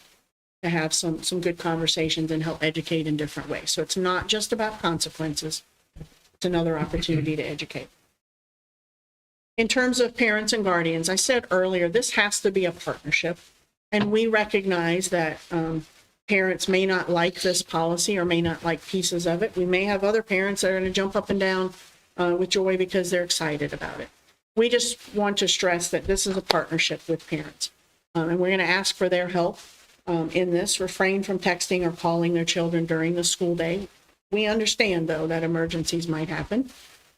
to have some good conversations and help educate in different ways. So it's not just about consequences. It's another opportunity to educate. In terms of parents and guardians, I said earlier, this has to be a partnership. And we recognize that parents may not like this policy or may not like pieces of it. We may have other parents that are going to jump up and down with joy because they're excited about it. We just want to stress that this is a partnership with parents. And we're going to ask for their help in this. Refrain from texting or calling their children during the school day. We understand, though, that emergencies might happen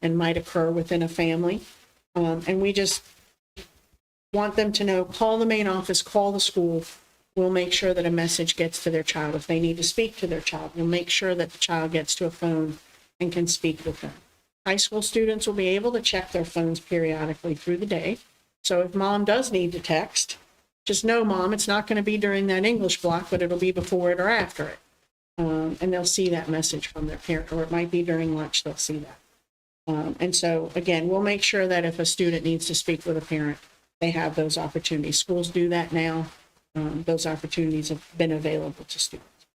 and might occur within a family. And we just want them to know, call the main office, call the school. We'll make sure that a message gets to their child. If they need to speak to their child, we'll make sure that the child gets to a phone and can speak with them. High school students will be able to check their phones periodically through the day. So if mom does need to text, just know, Mom, it's not going to be during that English block, but it'll be before it or after it. And they'll see that message from their parent, or it might be during lunch, they'll see that. And so, again, we'll make sure that if a student needs to speak with a parent, they have those opportunities. Schools do that now. Those opportunities have been available to students.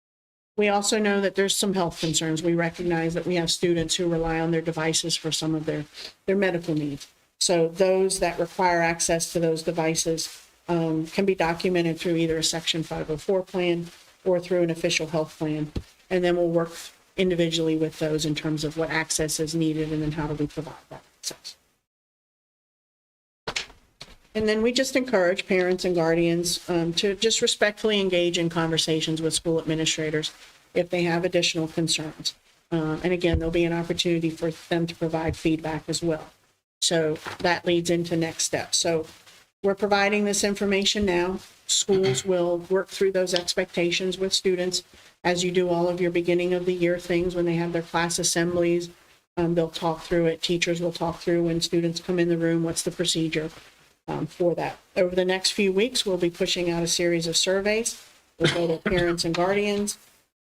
We also know that there's some health concerns. We recognize that we have students who rely on their devices for some of their medical needs. So those that require access to those devices can be documented through either a Section 504 plan or through an official health plan. And then we'll work individually with those in terms of what access is needed and then how do we provide that access. And then we just encourage parents and guardians to just respectfully engage in conversations with school administrators if they have additional concerns. And again, there'll be an opportunity for them to provide feedback as well. So that leads into next steps. So we're providing this information now. Schools will work through those expectations with students as you do all of your beginning of the year things when they have their class assemblies. They'll talk through it. Teachers will talk through when students come in the room, what's the procedure for that. Over the next few weeks, we'll be pushing out a series of surveys. We'll go to parents and guardians,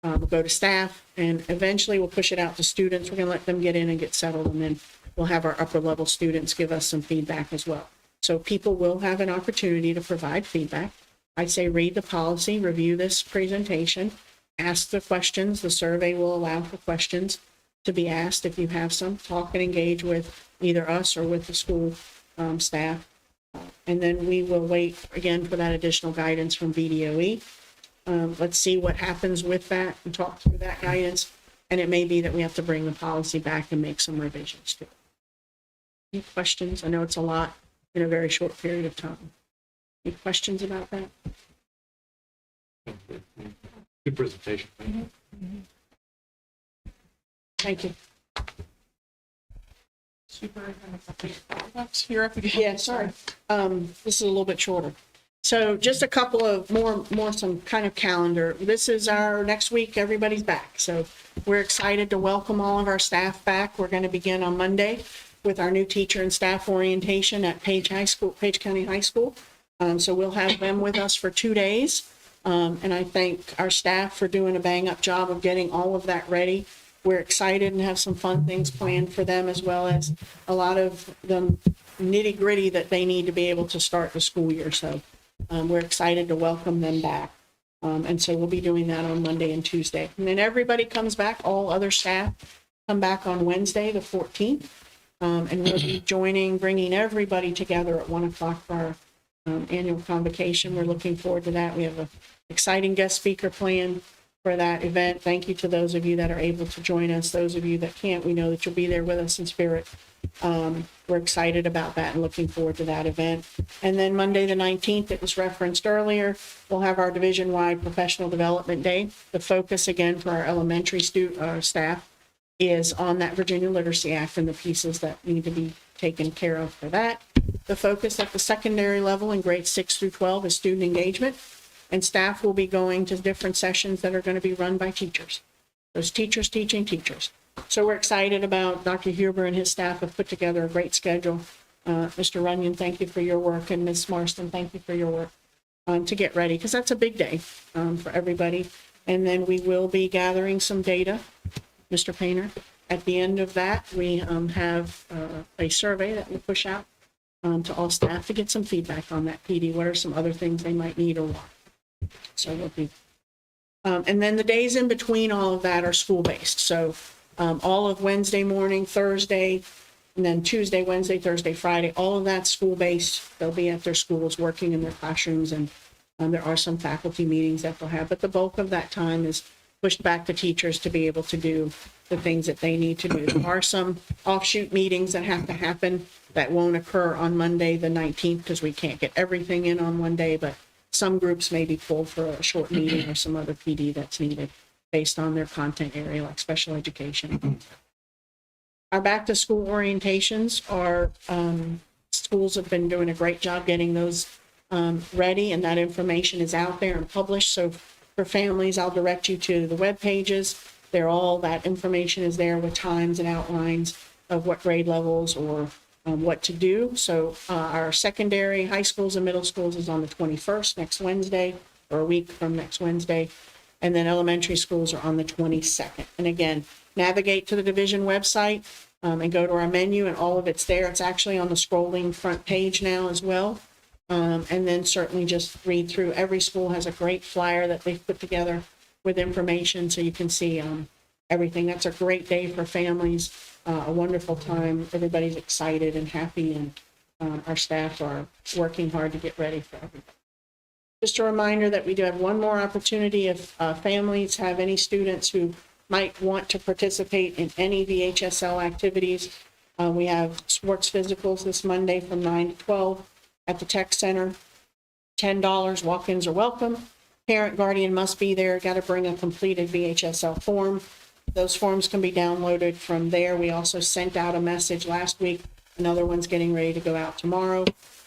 we'll go to staff, and eventually we'll push it out to students. We're going to let them get in and get settled, and then we'll have our upper level students give us some feedback as well. So people will have an opportunity to provide feedback. I'd say read the policy, review this presentation, ask the questions. The survey will allow for questions to be asked if you have some. Talk and engage with either us or with the school staff. And then we will wait again for that additional guidance from VDOE. Let's see what happens with that and talk through that guidance. And it may be that we have to bring the policy back and make some revisions to it. Any questions? I know it's a lot in a very short period of time. Any questions about that? Good presentation. Thank you. You're up again. Yeah, sorry. This is a little bit shorter. So just a couple of more some kind of calendar. This is our next week, everybody's back. So we're excited to welcome all of our staff back. We're going to begin on Monday with our new teacher and staff orientation at Page County High School. So we'll have them with us for 2 days. And I thank our staff for doing a bang up job of getting all of that ready. We're excited and have some fun things planned for them, as well as a lot of the nitty gritty that they need to be able to start the school year. So we're excited to welcome them back. And so we'll be doing that on Monday and Tuesday. And then everybody comes back, all other staff come back on Wednesday, the 14th. And we'll be bringing everybody together at 1 o'clock for our annual convocation. We're looking forward to that. We have an exciting guest speaker planned for that event. Thank you to those of you that are able to join us. Those of you that can't, we know that you'll be there with us in spirit. We're excited about that and looking forward to that event. And then Monday, the 19th, it was referenced earlier, we'll have our division-wide professional development day. The focus, again, for our elementary staff is on that Virginia Literacy Act and the pieces that need to be taken care of for that. The focus at the secondary level in grades 6 through 12 is student engagement, and staff will be going to different sessions that are going to be run by teachers. Those teachers teaching teachers. So we're excited about Dr. Huber and his staff have put together a great schedule. Mr. Runyon, thank you for your work, and Ms. Marston, thank you for your work to get ready, because that's a big day for everybody. And then we will be gathering some data, Mr. Painter. At the end of that, we have a survey that we'll push out to all staff to get some feedback on that PD. What are some other things they might need or want? So we'll be, and then the days in between all of that are school-based. So all of Wednesday morning, Thursday, and then Tuesday, Wednesday, Thursday, Friday, all of that's school-based. They'll be at their schools working in their classrooms, and there are some faculty meetings that they'll have, but the bulk of that time is pushed back to teachers to be able to do the things that they need to do. There are some offshoot meetings that have to happen that won't occur on Monday, the 19th, because we can't get everything in on one day, but some groups may be pulled for a short meeting or some other PD that's needed based on their content area, like special education. Our back to school orientations are, schools have been doing a great job getting those ready, and that information is out there and published. So for families, I'll direct you to the web pages. That information is there with times and outlines of what grade levels or what to do. So our secondary, high schools and middle schools is on the 21st, next Wednesday, or a week from next Wednesday. And then elementary schools are on the 22nd. And again, navigate to the division website and go to our menu, and all of it's there. It's actually on the scrolling front page now as well. And then certainly just read through. Every school has a great flyer that they've put together with information, so you can see everything. That's a great day for families, a wonderful time. Everybody's excited and happy, and our staff are working hard to get ready for everybody. Just a reminder that we do have one more opportunity if families have any students who might want to participate in any VHSL activities, we have sports physicals this Monday from 9 to 12 at the Tech Center. $10, walk-ins are welcome. Parent guardian must be there, got to bring a completed VHSL form. Those forms can be downloaded from there. We also sent out a message last week. Another one's getting ready to go out tomorrow.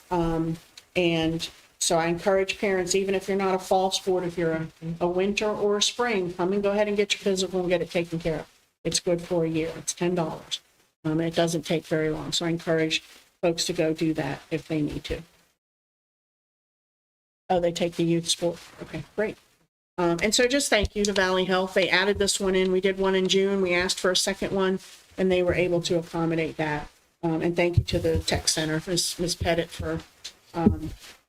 And so I encourage parents, even if you're not a fall sport, if you're a winter or a spring, come and go ahead and get your physical and get it taken care of. It's good for a year. It's $10. And it doesn't take very long. So I encourage folks to go do that if they need to. Oh, they take the youth sport. Okay, great. And so just thank you to Valley Health. They added this one in. We did one in June. We asked for a second one, and they were able to accommodate that. And thank you to the Tech Center, Ms. Pettit, for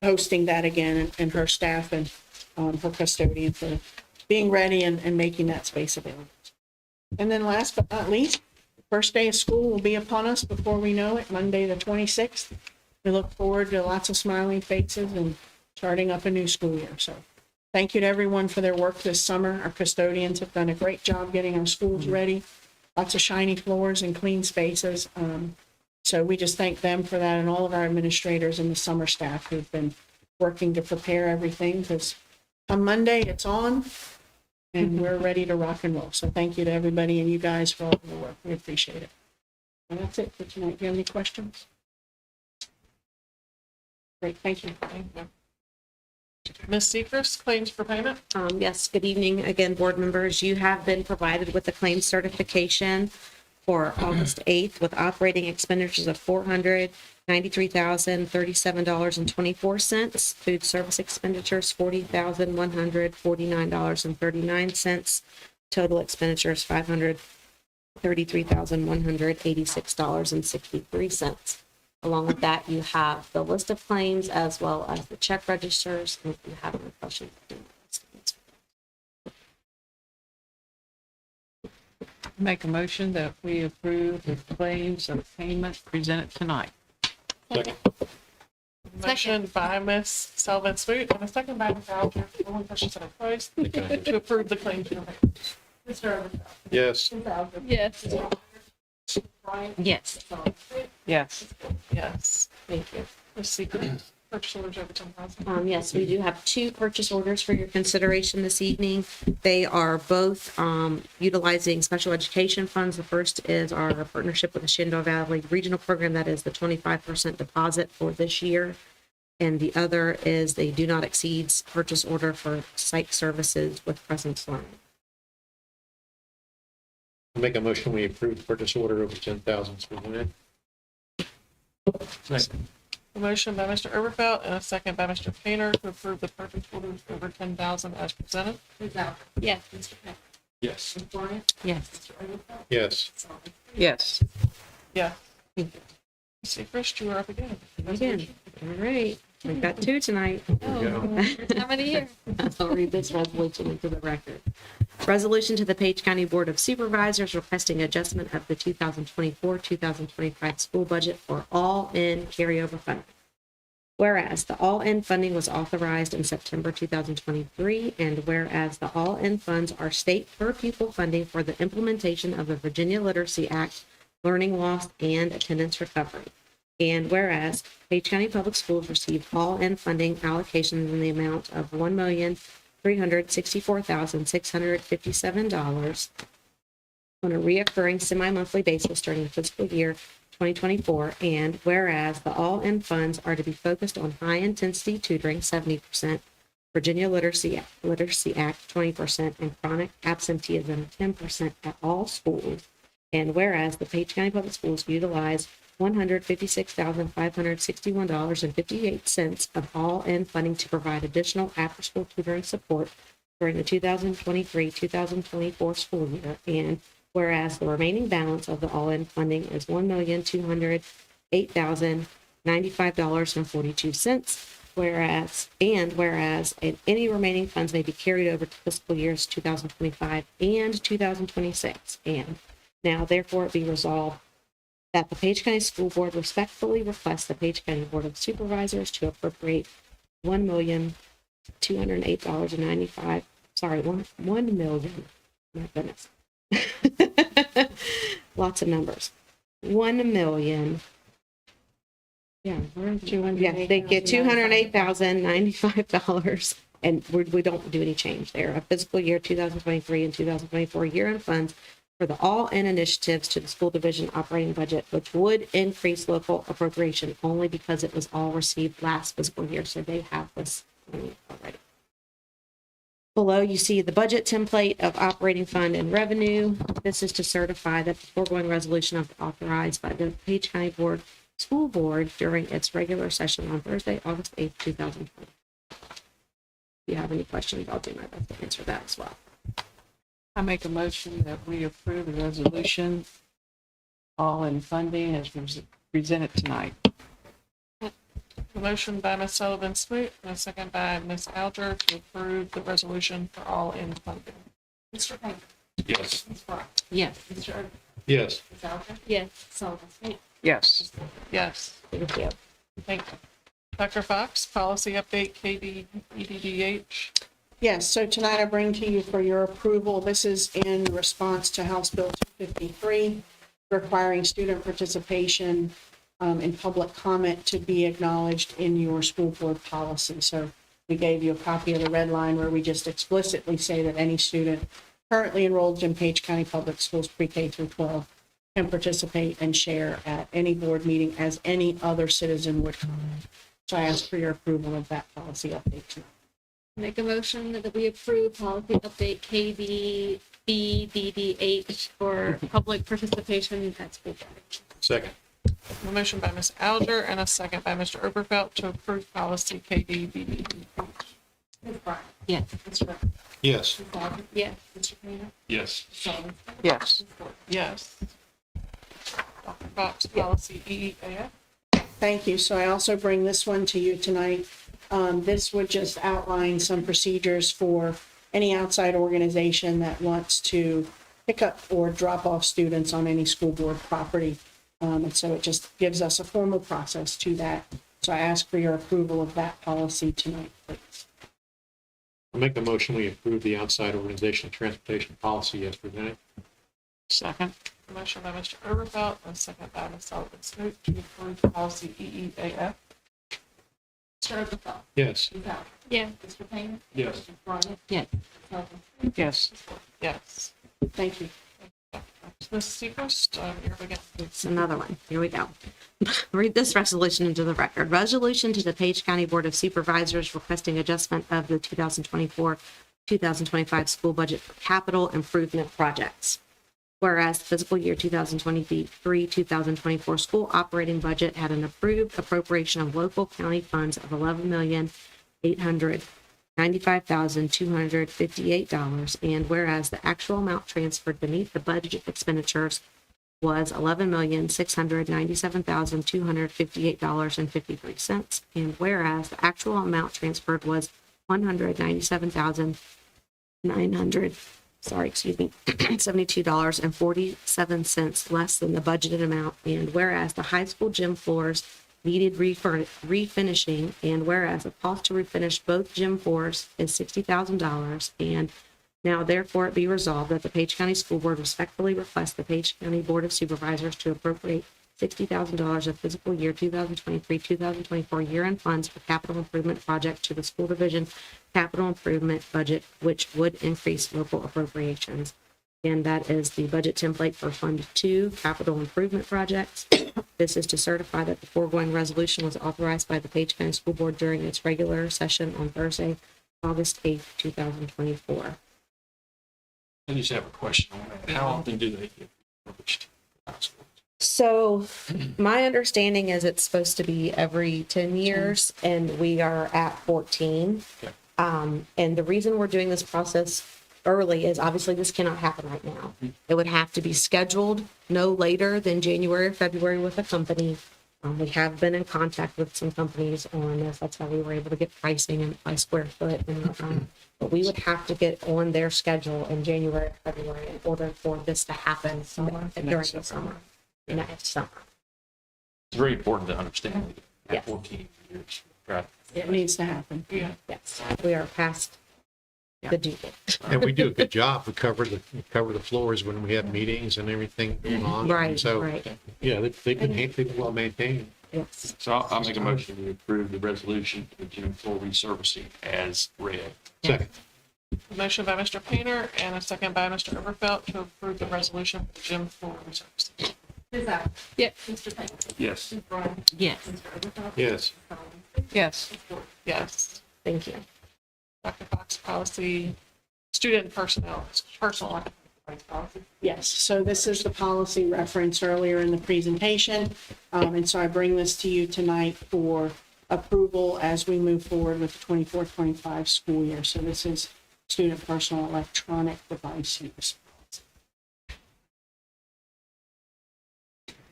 hosting that again, and her staff and her custodian for being ready and making that space available. And then last but not least, the first day of school will be upon us before we know it, Monday the 26th. We look forward to lots of smiling faces and starting up a new school year. So thank you to everyone for their work this summer. Our custodians have done a great job getting our schools ready. Lots of shiny floors and clean spaces. So we just thank them for that, and all of our administrators and the summer staff who've been working to prepare everything, because on Monday it's on and we're ready to rock and roll. So thank you to everybody and you guys for all the work. We appreciate it. And that's it for tonight. Do you have any questions? Great, thank you. Thank you. Ms. Seacrest, claims for payment. Yes, good evening again, board members. You have been provided with the claim certification for August 8th with operating expenditures of $493,037.24. Food service expenditures, $40,149.39. Total expenditures, $533,186.63. Along with that, you have the list of claims as well as the check registers. And if you have any questions, Make a motion that we approve the claims and payment presented tonight. Second. Motion by Ms. Sullivan Smoot and a second by Ms. Alger. Only questions that are posed to approve the claims for payment. Mr. Overbaugh. Yes. Ms. Alger. Yes. Ms. Bryant. yes. Ms. Sullivan Smoot. Yes. Yes. Thank you. Ms. Seacrest, purchase orders over 10,000. Yes, we do have two purchase orders for your consideration this evening. They are both utilizing special education funds. The first is our partnership with the Shenandoah Valley Regional Program. That is the 25% deposit for this year. And the other is the do not exceeds purchase order for psych services with Presence Learning. Make a motion, we approve the purchase order over 10,000 as presented. Second. A motion by Mr. Overfelt and a second by Mr. Painter to approve the purchase orders over 10,000 as presented. Ms. Alger. Yes. Mr. Peck. Yes. Ms. Bryant. Yes. Mr. Overfelt. Yes. Ms. Sullivan. Yes. Yeah. Ms. Seacrest, you are up again. Again, all right. We've got two tonight. How many years? I'll read this resolution into the record. Resolution to the Page County Board of Supervisors requesting adjustment of the 2024-2025 school budget for all-in carryover funding. Whereas the all-in funding was authorized in September 2023, and whereas the all-in funds are state per pupil funding for the implementation of the Virginia Literacy Act, learning loss, and attendance recovery. And whereas Page County Public Schools received all-in funding allocations in the amount of $1,364,657 on a reoccurring semi-monthly basis during the fiscal year 2024. And whereas the all-in funds are to be focused on high-intensity tutoring, 70%, Virginia Literacy Act, 20%, and chronic absenteeism, 10% at all schools. And whereas the Page County Public Schools utilize $156,561.58 of all-in funding to provide additional after-school tutoring support during the 2023-2024 school year. And whereas the remaining balance of the all-in funding is $1,208,095.42. Whereas any remaining funds may be carried over to fiscal years 2025 and 2026. And now therefore it be resolved that the Page County School Board respectfully requests the Page County Board of Supervisors to appropriate $1,208,095, sorry, $1 million, my goodness, Lots of numbers. 1,000,000. Yeah, yeah, they get $208,095, and we don't do any change there. A fiscal year 2023 and 2024 year-end funds for the all-in initiatives to the school division operating budget, which would increase local appropriation only because it was all received last fiscal year, so they have this money already. Below, you see the budget template of operating fund and revenue. This is to certify that the foregoing resolution of authorized by the Page County School Board during its regular session on Thursday, August 8th, 2020. If you have any questions, I'll do my best to answer that as well. I make a motion that we approve the resolution, all in funding as presented tonight. A motion by Ms. Sullivan Smoot and a second by Ms. Alger to approve the resolution for all in funding. Mr. Payne. Yes. Ms. Brown. Yes. Mr. Irvin. Yes. Ms. Alger. Yes. Sullivan Smoot. Yes. Yes. Thank you. Thank you. Dr. Fox, policy update KDEDDH. Yes, so tonight I bring to you for your approval, this is in response to House Bill 253, requiring student participation in public comment to be acknowledged in your school board policy. So we gave you a copy of the red line where we just explicitly say that any student currently enrolled in Page County Public Schools pre-K through 12 can participate and share at any board meeting as any other citizen would. So I ask for your approval of that policy update tonight. Make a motion that we approve policy update KDBDDH for public participation at school board. Second. A motion by Ms. Alger and a second by Mr. Oberfeld to approve policy KDBDDH. Ms. Brown. Yes. Mr. Irvin. Yes. Ms. Alger. Yes. Mr. Payne. Yes. Ms. Sullivan. Yes. Yes. Dr. Fox, policy EEAF. Thank you. So I also bring this one to you tonight. This would just outline some procedures for any outside organization that wants to pick up or drop off students on any school board property. And so it just gives us a formal process to that. So I ask for your approval of that policy tonight, please. I'll make the motion, we approve the outside organization transportation policy as presented. Second. A motion by Mr. Oberfeld and a second by Ms. Sullivan Smoot to approve policy EEAF. Mr. Oberfeld. Yes. Ms. Alger. Yes. Mr. Payne. Yes. Ms. Bryant. Yes. Ms. Sullivan Smoot. Yes. Yes. Thank you. Ms. Seacrest, here we go. It's another one. Here we go. Read this resolution into the record. Resolution to the Page County Board of Supervisors requesting adjustment of the 2024-2025 school budget for capital improvement projects. Whereas the fiscal year 2023-2024 school operating budget had an approved appropriation of local county funds of $11,895,258, and whereas the actual amount transferred beneath the budget expenditures was $11,697,258.53, and whereas the actual amount transferred was $197,900, less than the budgeted amount, and whereas the high school gym floors needed refinishing, and whereas the cost to refinish both gym floors is $60,000, and now therefore it be resolved that the Page County School Board respectfully requests the Page County Board of Supervisors to appropriate $60,000 of fiscal year 2023-2024 year-end funds for capital improvement project to the school division capital improvement budget, which would increase local appropriations. And that is the budget template for Fund 2, capital improvement projects. This is to certify that the foregoing resolution was authorized by the Page County School Board during its regular session on Thursday, August 8th, 2024. I just have a question on that. How often do they get published? So my understanding is it's supposed to be every 10 years, and we are at 14. Okay. And the reason we're doing this process early is obviously this cannot happen right now. It would have to be scheduled no later than January or February with a company. We have been in contact with some companies on this. That's how we were able to get pricing and by square foot. And but we would have to get on their schedule in January or February in order for this to happen during the summer. Next summer. It's very important to understand that Yes. 14 years. Right. It needs to happen. Yeah. Yes, we are past the due date. And we do a good job. We cover the floors when we have meetings and everything going on. Right, So, right. yeah, they've been well maintained. Yes. So I'll make a motion to approve the resolution for the gym floor resurfacing as read. Second. Motion by Mr. Painter and a second by Mr. Overfelt to approve the resolution for the gym floor resurfacing. Ms. Allen? Yes. Mr. Painter? Yes. Ms. Bryan? Yes. Mr. Overfelt? Yes. Yes. Yes. Thank you. Dr. Fox, policy, student personnel, personal rights policy. Yes, so this is the policy referenced earlier in the presentation. And so I bring this to you tonight for approval as we move forward with the 24-25 school year. So this is student personal electronic device use.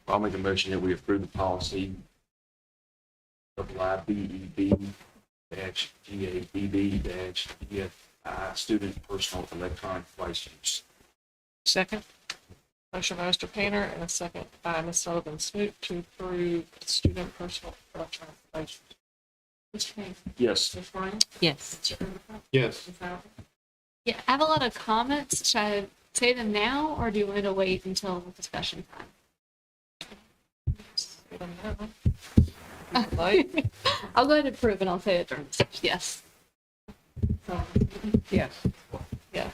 I'll make a motion that we approve the policy of IBEB GABB DFI student personal electronic device use. Second? Motion by Mr. Painter and a second by Ms. Sullivan Smoot to approve student personal electronic devices. Mr. Painter? Yes. Ms. Bryan? Yes. Mr. Overfelt? Yes. Ms. Allen? Yeah, I have a lot of comments. Should I say them now, or do you want me to wait until discussion time? Say them now. If you'd like. I'll go ahead and approve and I'll say it during the session. Yes. Yes. Yeah.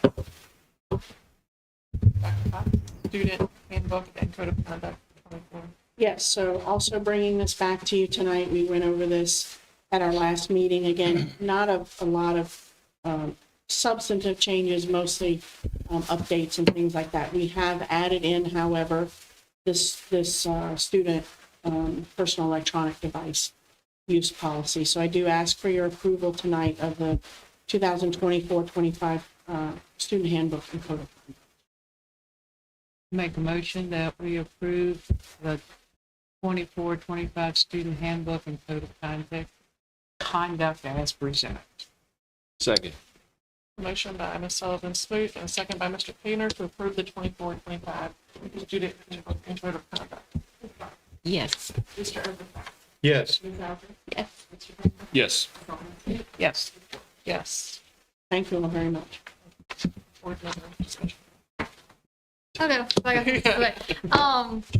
Dr. Fox, student handbook and code of conduct. 24. Yes, so also bringing this back to you tonight, we went over this at our last meeting. Again, not a lot of substantive changes, mostly updates and things like that. We have added in, however, this student personal electronic device use policy. So I do ask for your approval tonight of the 2024-25 student handbook and code of conduct. Make a motion that we approve the 24-25 student handbook and code of conduct as presented. Second. Motion by Ms. Sullivan Smoot and a second by Mr. Painter to approve the 24-25 student handbook and code of conduct. Yes. Mr. Overfelt? Yes. Ms. Allen? Yes. Mr. Painter? Yes. Ms. Sullivan Smoot? Yes. Yes. Thank you all very much. Board member discussion. Okay.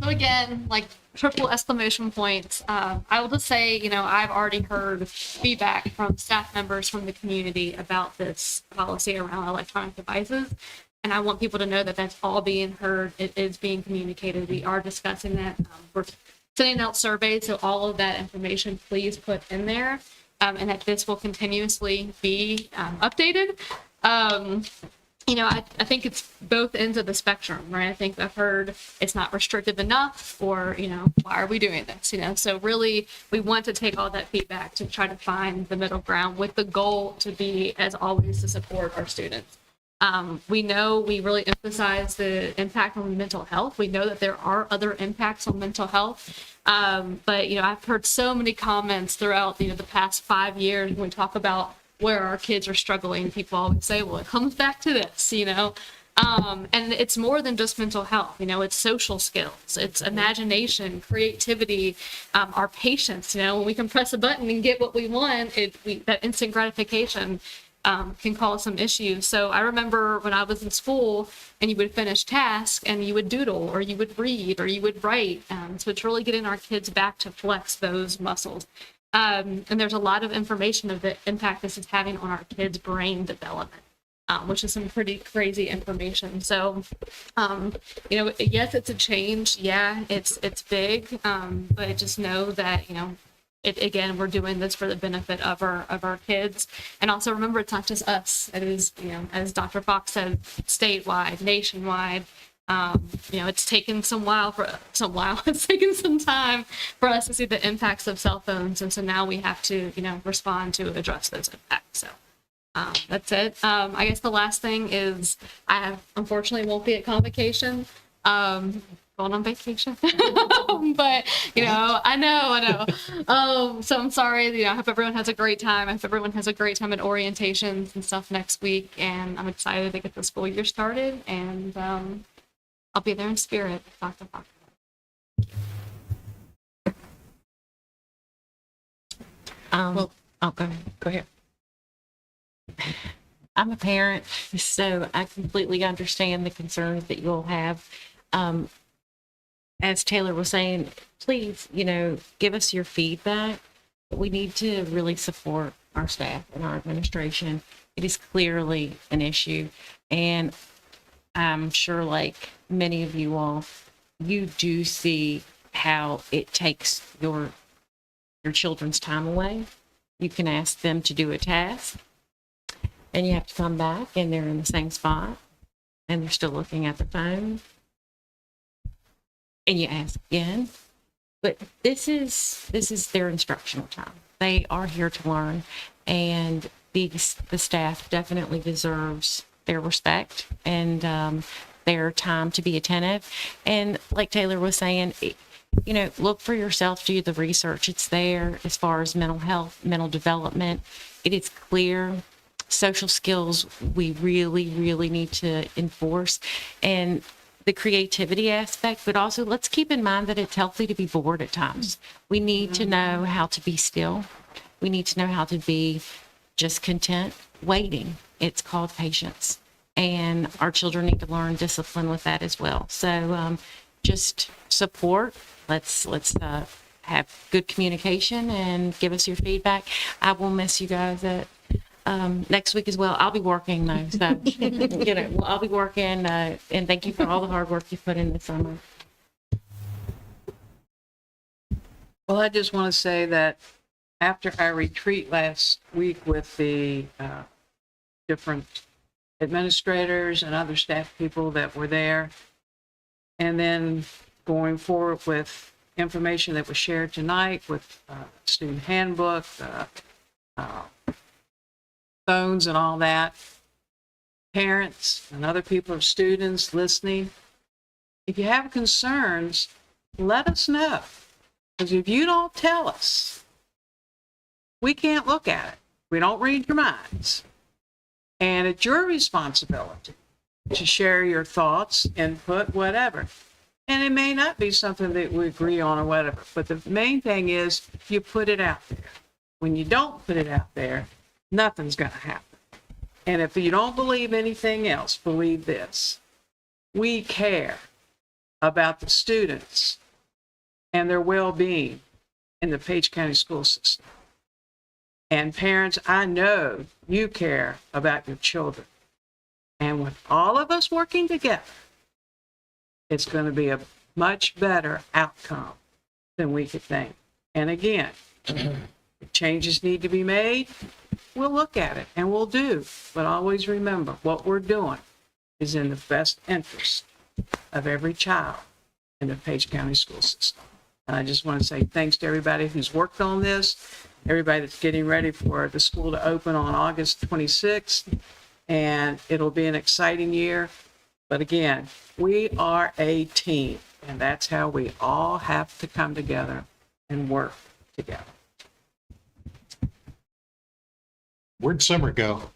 So again, like triple exclamation points. I will just say, I've already heard feedback from staff members from the community about this policy around electronic devices. And I want people to know that that's all being heard. It is being communicated. We are discussing that. We're sending out surveys. So all of that information, please put in there. And that this will continuously be updated. I think it's both ends of the spectrum, right? I think I've heard it's not restrictive enough, or, why are we doing this? So really we want to take all that feedback to try to find the middle ground with the goal to be, as always, to support our students. We know we really emphasize the impact on mental health. We know that there are other impacts on mental health. But, I've heard so many comments throughout, the past 5 years when we talk about where our kids are struggling. People always say, well, it comes back to this, and it's more than just mental health. It's social skills, it's imagination, creativity, our patience. When we can press a button and get what we want, that instant gratification can cause some issues. So I remember when I was in school and you would finish tasks and you would doodle or you would read or you would write. So it's really getting our kids back to flex those muscles. And there's a lot of information of the impact this is having on our kids' brain development, which is some pretty crazy information. So, yes, it's a change. Yeah, it's big, but just know that, again, we're doing this for the benefit of our kids. And also remember, it's not just us. It is, as Dr. Fox said, statewide, nationwide. It's taken it's taken some time for us to see the impacts of cell phones. And so now we have to, respond to address those impacts. So that's it. I guess the last thing is unfortunately won't be at convocation. Going on vacation. But, I know. So I'm sorry, I hope everyone has a great time. I hope everyone has a great time at orientations and stuff next week. And I'm excited to get the school year started. And, I'll be there in spirit, Dr. Fox. Well, oh, go ahead. I'm a parent, so I completely understand the concerns that you'll have. As Taylor was saying, please, give us your feedback. We need to really support our staff and our administration. It is clearly an issue. And I'm sure, like many of you all, you do see how it takes your children's time away. You can ask them to do a task, and you have to come back, and they're in the same spot, and they're still looking at the phone. And you ask again. But this is their instructional time. They are here to learn, and the staff definitely deserves their respect and their time to be attentive. And like Taylor was saying, look for yourself, do the research. It's there as far as mental health, mental development. It is clear. Social skills we really, really need to enforce. And the creativity aspect, but also let's keep in mind that it's healthy to be bored at times. We need to know how to be still. We need to know how to be just content, waiting. It's called patience. And our children need to learn discipline with that as well. So just support. Let's have good communication and give us your feedback. I will miss you guys at next week as well. I'll be working though, so I'll be working. And thank you for all the hard work you put in this summer. Well, I just want to say that after our retreat last week with the different administrators and other staff people that were there, and then going forward with information that was shared tonight with student handbook, phones and all that, parents and other people or students listening, if you have concerns, let us know. Because if you don't tell us, we can't look at it. We don't read your minds. And it's your responsibility to share your thoughts, input, whatever. And it may not be something that we agree on or whatever, but the main thing is you put it out there. When you don't put it out there, nothing's going to happen. And if you don't believe anything else, believe this. We care about the students and their well-being in the Page County school system. And parents, I know you care about your children. And with all of us working together, it's going to be a much better outcome than we could think. And again, if changes need to be made, we'll look at it and we'll do. But always remember, what we're doing is in the best interest of every child in the Page County school system. And I just want to say thanks to everybody who's worked on this, everybody that's getting ready for the school to open on August 26th. And it'll be an exciting year. But again, we are a team, and that's how we all have to come together and work together. Where'd summer go?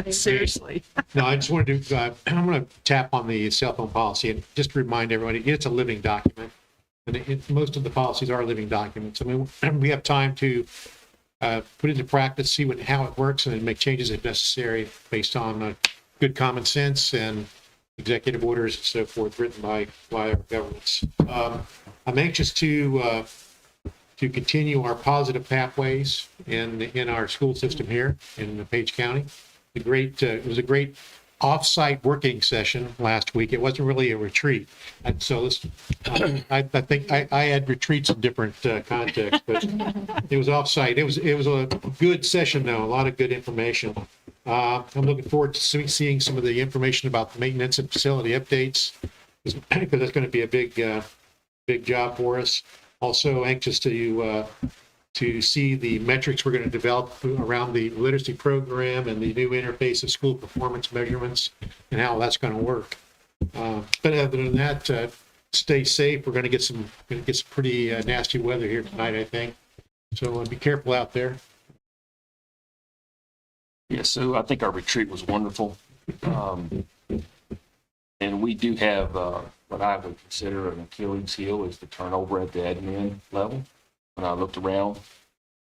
Seriously. No, I just wanted to, I'm going to tap on the cell phone policy and just to remind everybody, it's a living document. And most of the policies are living documents. I mean, we have time to put into practice, see how it works, and then make changes if necessary based on good common sense and executive orders and so forth written by our governments. I'm anxious to continue our positive pathways in our school system here in Page County. It was a great off-site working session last week. It wasn't really a retreat. And so I think I had retreats in different contexts, but it was off-site. It was a good session though, a lot of good information. I'm looking forward to seeing some of the information about the maintenance and facility updates because that's going to be a big job for us. Also anxious to see the metrics we're going to develop around the literacy program and the new interface of school performance measurements and how that's going to work. But other than that, stay safe. We're going to get some pretty nasty weather here tonight, I think. So be careful out there. Yeah, so I think our retreat was wonderful. And we do have what I would consider an Achilles heel is the turnover at the admin level. When I looked around,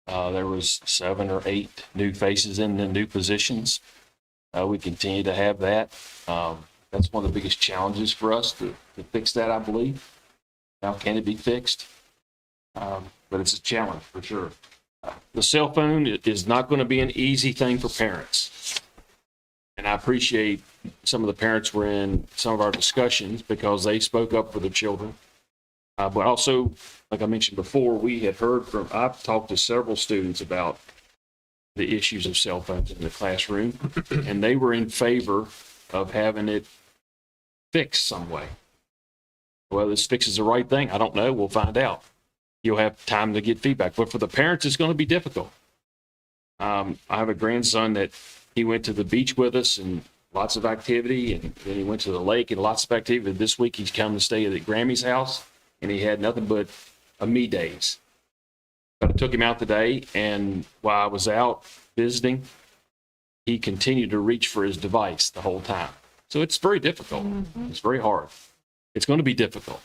There was 7 or 8 new faces in the new positions. We continue to have that. That's one of the biggest challenges for us to fix that, I believe. How can it be fixed? But it's a challenge for sure. The cell phone is not going to be an easy thing for parents. And I appreciate some of the parents were in some of our discussions because they spoke up for their children. But also, like I mentioned before, I've talked to several students about the issues of cell phones in the classroom, and they were in favor of having it fixed some way. Whether this fixes the right thing, I don't know. We'll find out. You'll have time to get feedback. But for the parents, it's going to be difficult. I have a grandson that he went to the beach with us and lots of activity, and then he went to the lake and lots of activity. This week, he's come to stay at Grammy's house, and he had nothing but me days. But I took him out today, and while I was out visiting, he continued to reach for his device the whole time. So it's very difficult. It's very hard. It's going to be difficult.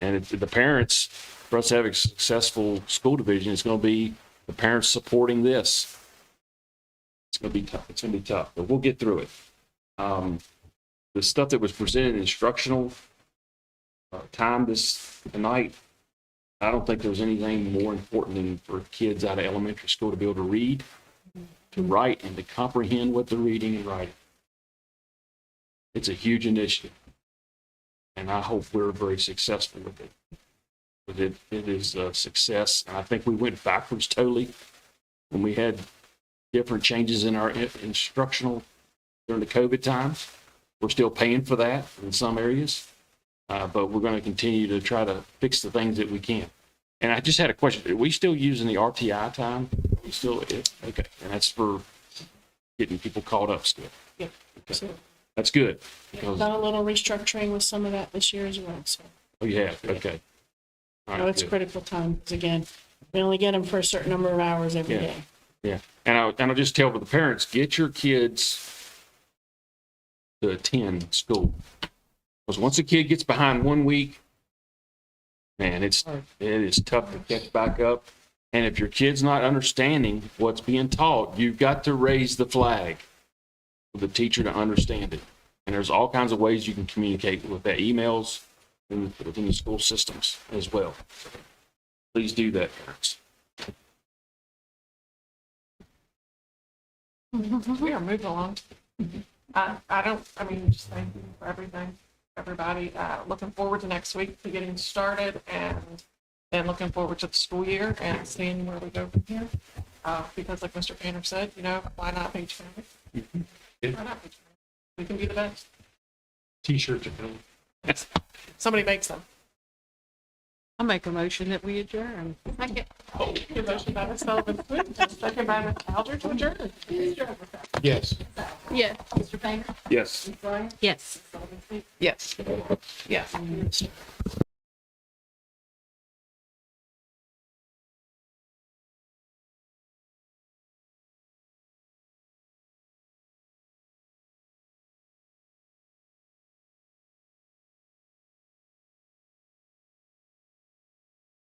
And the parents, for us to have a successful school division, it's going to be the parents supporting this. It's going to be tough. It's going to be tough, but we'll get through it. The stuff that was presented in instructional time tonight, I don't think there was anything more important than for kids out of elementary school to be able to read, to write, and to comprehend what they're reading and writing. It's a huge initiative, and I hope we're very successful with it. But it is a success, and I think we went backwards totally when we had different changes in our instructional during the COVID times. We're still paying for that in some areas, but we're going to continue to try to fix the things that we can. And I just had a question. Are we still using the RTI time? Are we still, okay, and that's for getting people caught up still. Yeah. Okay. So That's good. Because, done a little restructuring with some of that this year as well, so. oh, you have, okay. All No, right, it's good. critical time, because again, we only get them for a certain number of hours every Yeah. day. Yeah, and I'll just tell the parents, get your kids to attend school. Because once a kid gets behind 1 week, man, it is tough to catch back up. And if your kid's not understanding what's being taught, you've got to raise the flag for the teacher to understand it. And there's all kinds of ways you can communicate with that, emails and within the school systems as well. Please do that, parents. We are moving along. I mean, just thank you for everything, everybody. Looking forward to next week to getting started and looking forward to the school year and seeing where we go from here. Because like Mr. Painter said, why not page Why not page We can be the best. T-shirts are coming. Somebody makes them. I'll make a motion that we adjourn. Second. Good motion by Ms. Sullivan, second by Ms. Alger to adjourn. Yes. Yeah. Mr. Painter? Yes. Ms. Bryant? Yes. Ms. Sullivan, Yes. Yes.